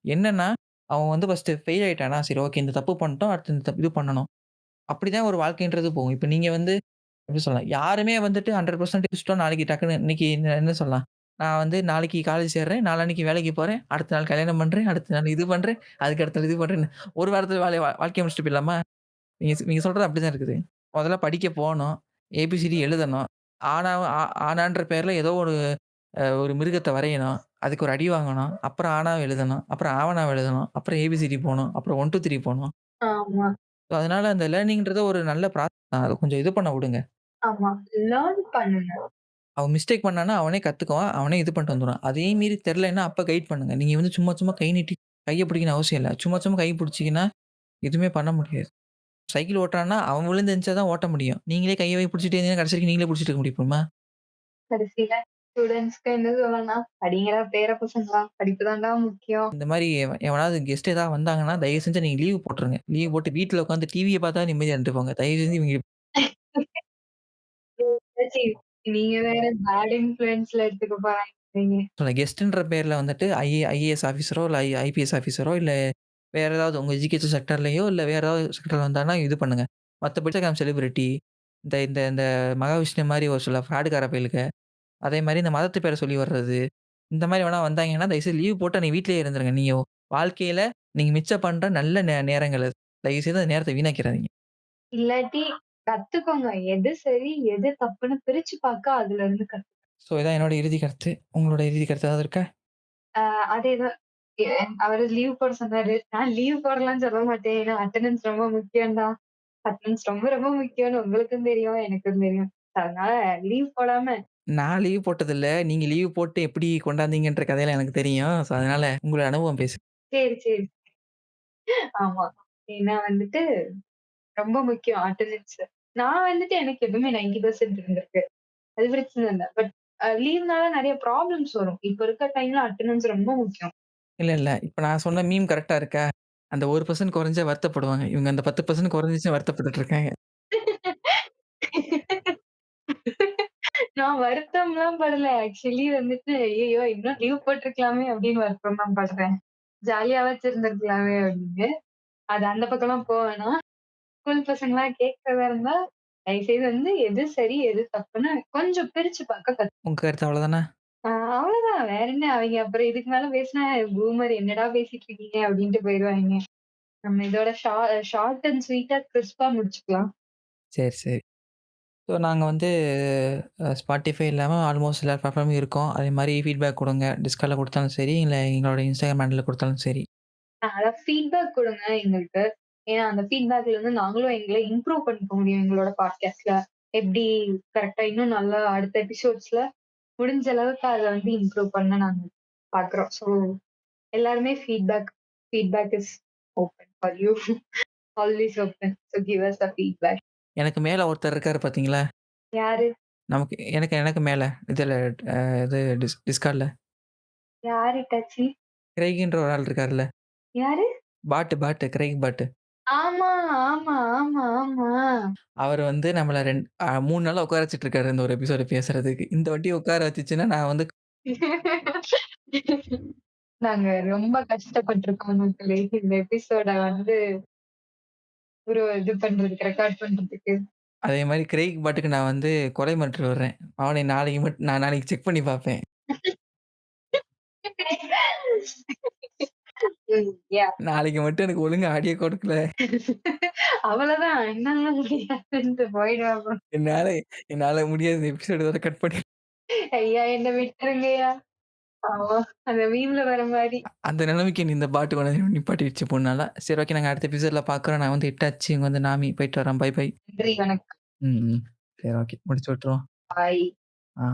[SPEAKER 1] என்னன்னா, அவன் வந்து ஃபர்ஸ்ட்டு ஃபெயில் ஆயிட்டானா, சரி ஓகே இந்த தப்பு பண்ணிட்டோம். அடுத்து இந்த இது பண்ணணும். அப்படிதான் ஒரு வாழ்க்கைன்றது போகும். இப்ப நீங்க வந்து எப்படி சொல்லலாம்? யாருமே வந்துட்டு 100% முடிச்சுட்டோம் நாளைக்கு டக்குனு இன்னைக்கு என்ன சொல்லலாம்? நான் வந்து நாளைக்கு காலேஜ் சேர்றேன். நாளான்னைக்கு வேலைக்கு போறேன். அடுத்த நாள் கல்யாணம் பண்றேன். அடுத்த நாள் இது பண்றேன். அதுக்கு அடுத்த நாள் இது பண்றேன்னு ஒரு வாரத்துல வாழ்க்கைய முடிச்சுட்டு போயிடலாமா? நீங்க சொல்றது அப்படிதான் இருக்குது. முதல்ல படிக்க போணும். ஏபிசிடி எழுதணும். ஆனான்ற பேர்ல ஏதோ ஒரு மிருகத்த வரையணும். அதுக்கு ஒரு அடி வாங்கணும். அப்புறம் ஆனாவ எழுதணும். அப்புறம் ஆவணாவ எழுதணும். அப்புறம் ஏபிசிடி போணும். அப்புறம் 1, 2, 3 போணும்.
[SPEAKER 2] ஆமா,
[SPEAKER 1] ஸோ அதனால அந்த லேர்னிங்ன்றது ஒரு நல்ல ப்ராசஸ் தான். அத கொஞ்சம் இது பண்ண விடுங்க.
[SPEAKER 2] ஆமா. லேர்ன் பண்ணுங்க.
[SPEAKER 1] அவன் மிஸ்டேக் பண்ணான்னா, அவனே கத்துக்குவான். அவனே இது பண்ணிட்டு வந்துருவான். அதையும் மீறி தெரியலன்னா, அப்ப கைட் பண்ணுங்க. நீங்க வந்து சும்மா, சும்மா கை நீட்டி கைய பிடிக்கணும்னு அவசியம் இல்ல. சும்மா, சும்மா கை பிடிச்சீங்கன்னா, எதுவுமே பண்ண முடியாது. சைக்கிள் ஓட்டுறான்னா, அவன் விழுந்து எந்திரிச்சா தான் ஓட்ட முடியும். நீங்களே கைய பிடிச்சுட்டே இருந்தீங்கன்னா, கடைசி வரைக்கும் நீங்களே பிடிச்சிட்டு இருக்க முடியுமா?
[SPEAKER 2] கடைசியில ஸ்டூடண்ட்ஸ்க்கு என்ன சொல்லலாம்? படிங்கடா பேர பசங்களா, படிப்பு தான்டா முக்கியம்.
[SPEAKER 1] இந்த மாரி எவனாவது கெஸ்ட் ஏதாவது வந்தாங்கன்னா, தயவு செஞ்சு நீங்க லீவ் போட்டுருங்க. லீவ் போட்டு வீட்ல உட்காந்து டிவிய பார்த்தா நிம்மதியா இருந்துட்டு போங்க. தயவு செஞ்சு இவங்க
[SPEAKER 2] சரி, நீங்க வேற பேட் இன்ஃப்ளூயன்ஸ்ல எடுத்துக்க போறாய்ங்க.
[SPEAKER 1] கெஸ்ட்ன்ற பேர்ல வந்துட்டு ஐஏஎஸ் ஆஃபீசரோ, இல்ல ஐபிஎஸ் ஆஃபீசரோ, இல்ல வேற ஏதாவது உங்க எஜுகேஷன் செக்டார்லயோ, இல்ல வேற ஏதாவது செக்டார்ல வந்தாங்கன்னா இது பண்ணுங்க. மத்தபடி Instagram செலிபிரிட்டி, இந்த இந்த இந்த மகாவிஷ்ணு மாரி ஒரு சில ஃப்ராடுக்கார பயலுக, அதே மாரி இந்த மதத்து பேர சொல்லி வர்றது, இந்த மாரி எவனா வந்தாங்கன்னா, தயவுசெய்து லீவ் போட்டு நீங்க வீட்லயே இருந்துருங்க. நீங்க வாழ்க்கையில நீங்க மிச்சம் பண்ற நல்ல நேரங்கள் அது. தயவுசெய்து அந்த நேரத்த வீணாக்கிறாதீங்க.
[SPEAKER 2] இல்லாட்டி கத்துக்கோங்க. எது சரி, எது தப்புன்னு பிரிச்சு பார்க்க அதுலருந்து
[SPEAKER 1] ஸோ இதான் என்னோட இறுதி கருத்து. உங்களோட இறுதி கருத்து ஏதாவது இருக்கா?
[SPEAKER 2] அதேதான். எ அவரு லீவ் போட சொன்னாரு. நான் லீவ் போடலாம்ன்னு சொல்ல மாட்டேன். ஏன்னா அட்டெண்டன்ஸ் ரொம்ப முக்கியம் தான். அட்டெண்டன்ஸ் ரொம்ப ரொம்ப முக்கியம்னு உங்களுக்கும் தெரியும், எனக்கும் தெரியும். அதனால லீவ் போடாம
[SPEAKER 1] நான் லீவ் போட்டதில்ல. நீங்க லீவ் போட்டு எப்படி கொண்டாந்தீங்கன்ற கதையெல்லாம் எனக்கு தெரியும். ஸோ அதனால உங்களோட அனுபவம் பேசுங்க.
[SPEAKER 2] சரி, சரி. ஆமா. ஏன்னா வந்துட்டு ரொம்ப முக்கியம் அட்டெண்டன்ஸ். நான் வந்துட்டு எனக்கு எப்பவுமே 90% இருந்திருக்கு. அது பிரச்சனை இல்ல. பட் லீவ்னால நெறைய ப்ராப்ளம்ஸ் வரும். இப்ப இருக்க டைம்ல அட்டெண்டன்ஸ் ரொம்ப முக்கியம்.
[SPEAKER 1] இல்ல, இல்ல. இப்ப நான் சொன்ன மீம் கரெக்ட்டா இருக்கா? அந்த 1% குறைஞ்சா வருத்தப்படுவாங்க. இவங்க அந்த 10% குறைஞ்சுச்சுன்னு வருத்தப்பட்டுட்டு இருக்காங்க.
[SPEAKER 2] நான் வருத்தம்லாம் படல. ஆக்சுவலி வந்துட்டு, ஐயய்யோ! இன்னும் லீவ் போட்டுருக்கலாமே அப்படின்னு வருத்தம் தான் படுறேன். ஜாலியா வச்சிருந்திருக்கலாமே அப்படின்னு. அது அந்த பக்கம்லாம் போ வேணாம். ஸ்கூல் பசங்கலாம் கேட்கிறதா இருந்தா, தயவுசெய்து வந்து எது சரி, எது தப்புன்னு கொஞ்சம் பிரிச்சு பார்க்க
[SPEAKER 1] உங்க கருத்து அவ்வளோதானா?
[SPEAKER 2] அவ்வளோதான். வேற என்ன அவைங்க அப்புறம் இதுக்கு மேல பேசினா, பூமர் என்னடா பேசிட்டு இருக்கீங்க அப்படின்ட்டு போயிருவாய்ங்க. நம்ம இதோட ஷார்ட் அண்ட் ஸ்வீட்டா கிறிஸ்பா முடிச்சுக்கலாம்.
[SPEAKER 1] சரி, சரி. ஸோ நாங்க வந்து Spotify இல்லாம ஆல்மோஸ்ட் எல்லா பிளாட்ஃபார்ம்லயும் இருக்கோம். அதேமாரி ஃபீட்பேக் குடுங்க. Discordல குடுத்தாலும் சரி, இல்ல எங்களோட Instagram ஹேண்டில்ல குடுத்தாலும் சரி.
[SPEAKER 2] அதான் ஃபீட்பேக் குடுங்க எங்களுக்கு. ஏன்னா அந்த ஃபீட்பேக்ல இருந்து நாங்களும் எங்கள இம்ப்ரூவ் பண்ணிக்க முடியும் எங்களோட பாட்காஸ்ட்ல. எப்படி கரெக்ட்டா இன்னும் நல்லா அடுத்த எபிசோட்ஸ்ல முடிஞ்ச அளவுக்கு அத வந்து இம்ப்ரூவ் பண்ண நாங்க பாக்குறோம். ஸோ எல்லாருமே feedback is open for you. Always open. So give us the feedback.
[SPEAKER 1] எனக்கு மேல ஒருத்தர் இருக்காரு பார்த்தீங்களா?
[SPEAKER 2] யாரு?
[SPEAKER 1] எனக்கு எனக்கு மேல இதுல இது Discordல
[SPEAKER 2] யாரு டச்சி?
[SPEAKER 1] கிரைக்ன்ற ஒரு ஆள் இருக்காருல்ல.
[SPEAKER 2] யாரு?
[SPEAKER 1] கிரைக் பாட்.
[SPEAKER 2] ஆமா, ஆமா, ஆமா, ஆமா.
[SPEAKER 1] அவரு வந்து நம்மள 3 நாளா உட்கார வச்சுட்டு இருக்காரு இந்த ஒரு எபிசோட் பேசுறதுக்கு. இந்த வாட்டி உட்கார வச்சுச்சுன்னா, நான் வந்து
[SPEAKER 2] நாங்க ரொம்ப கஷ்டப்பட்டுருக்கோம் மக்களே. இந்த எபிசோட வந்து இது பண்றதுக்கு, ரெக்கார்ட் பண்றதுக்கு.
[SPEAKER 1] அதே மாரி கிரெய்க் பாட்டுக்கு நான் வந்து கொலை மிரட்டல் விடுறேன். அவனை நான் நாளைக்கு செக் பண்ணி பார்ப்பேன்.
[SPEAKER 2] ம். யாஹ்!
[SPEAKER 1] நாளைக்கு மட்டும் எனக்கு ஒழுங்கா ஆடியோ கொடுக்கல.
[SPEAKER 2] அவ்வளதான். என்னால முடியாதுன்ட்டு போயிடுவாங்க.
[SPEAKER 1] என்னால என்னால முடியாது. இந்த எபிசோட் இதோட கட் பண்ணி
[SPEAKER 2] ஐயா என்ன விட்டுருங்கய்யா. ஆமா. அந்த மீம்ல வர மாரி.
[SPEAKER 1] அந்த நிலைமைக்கு என்ன இந்த பாட்டு கொண்டு வந்து நிப்பாட்டிடுச்சு பொண்ணால. சரி ஓகே நாங்க அடுத்த எபிசோட்ல பார்க்குறோம். நான் வந்து இட்டாச்சி. இங்க வந்து நாமி போயிட்டு வரேன். Bye bye.
[SPEAKER 2] நன்றி, வணக்கம்.
[SPEAKER 1] ம், ம். சரி ஓகே. முடிச்சு விட்டுருவோம்.
[SPEAKER 2] பாய்.
[SPEAKER 1] ஆ.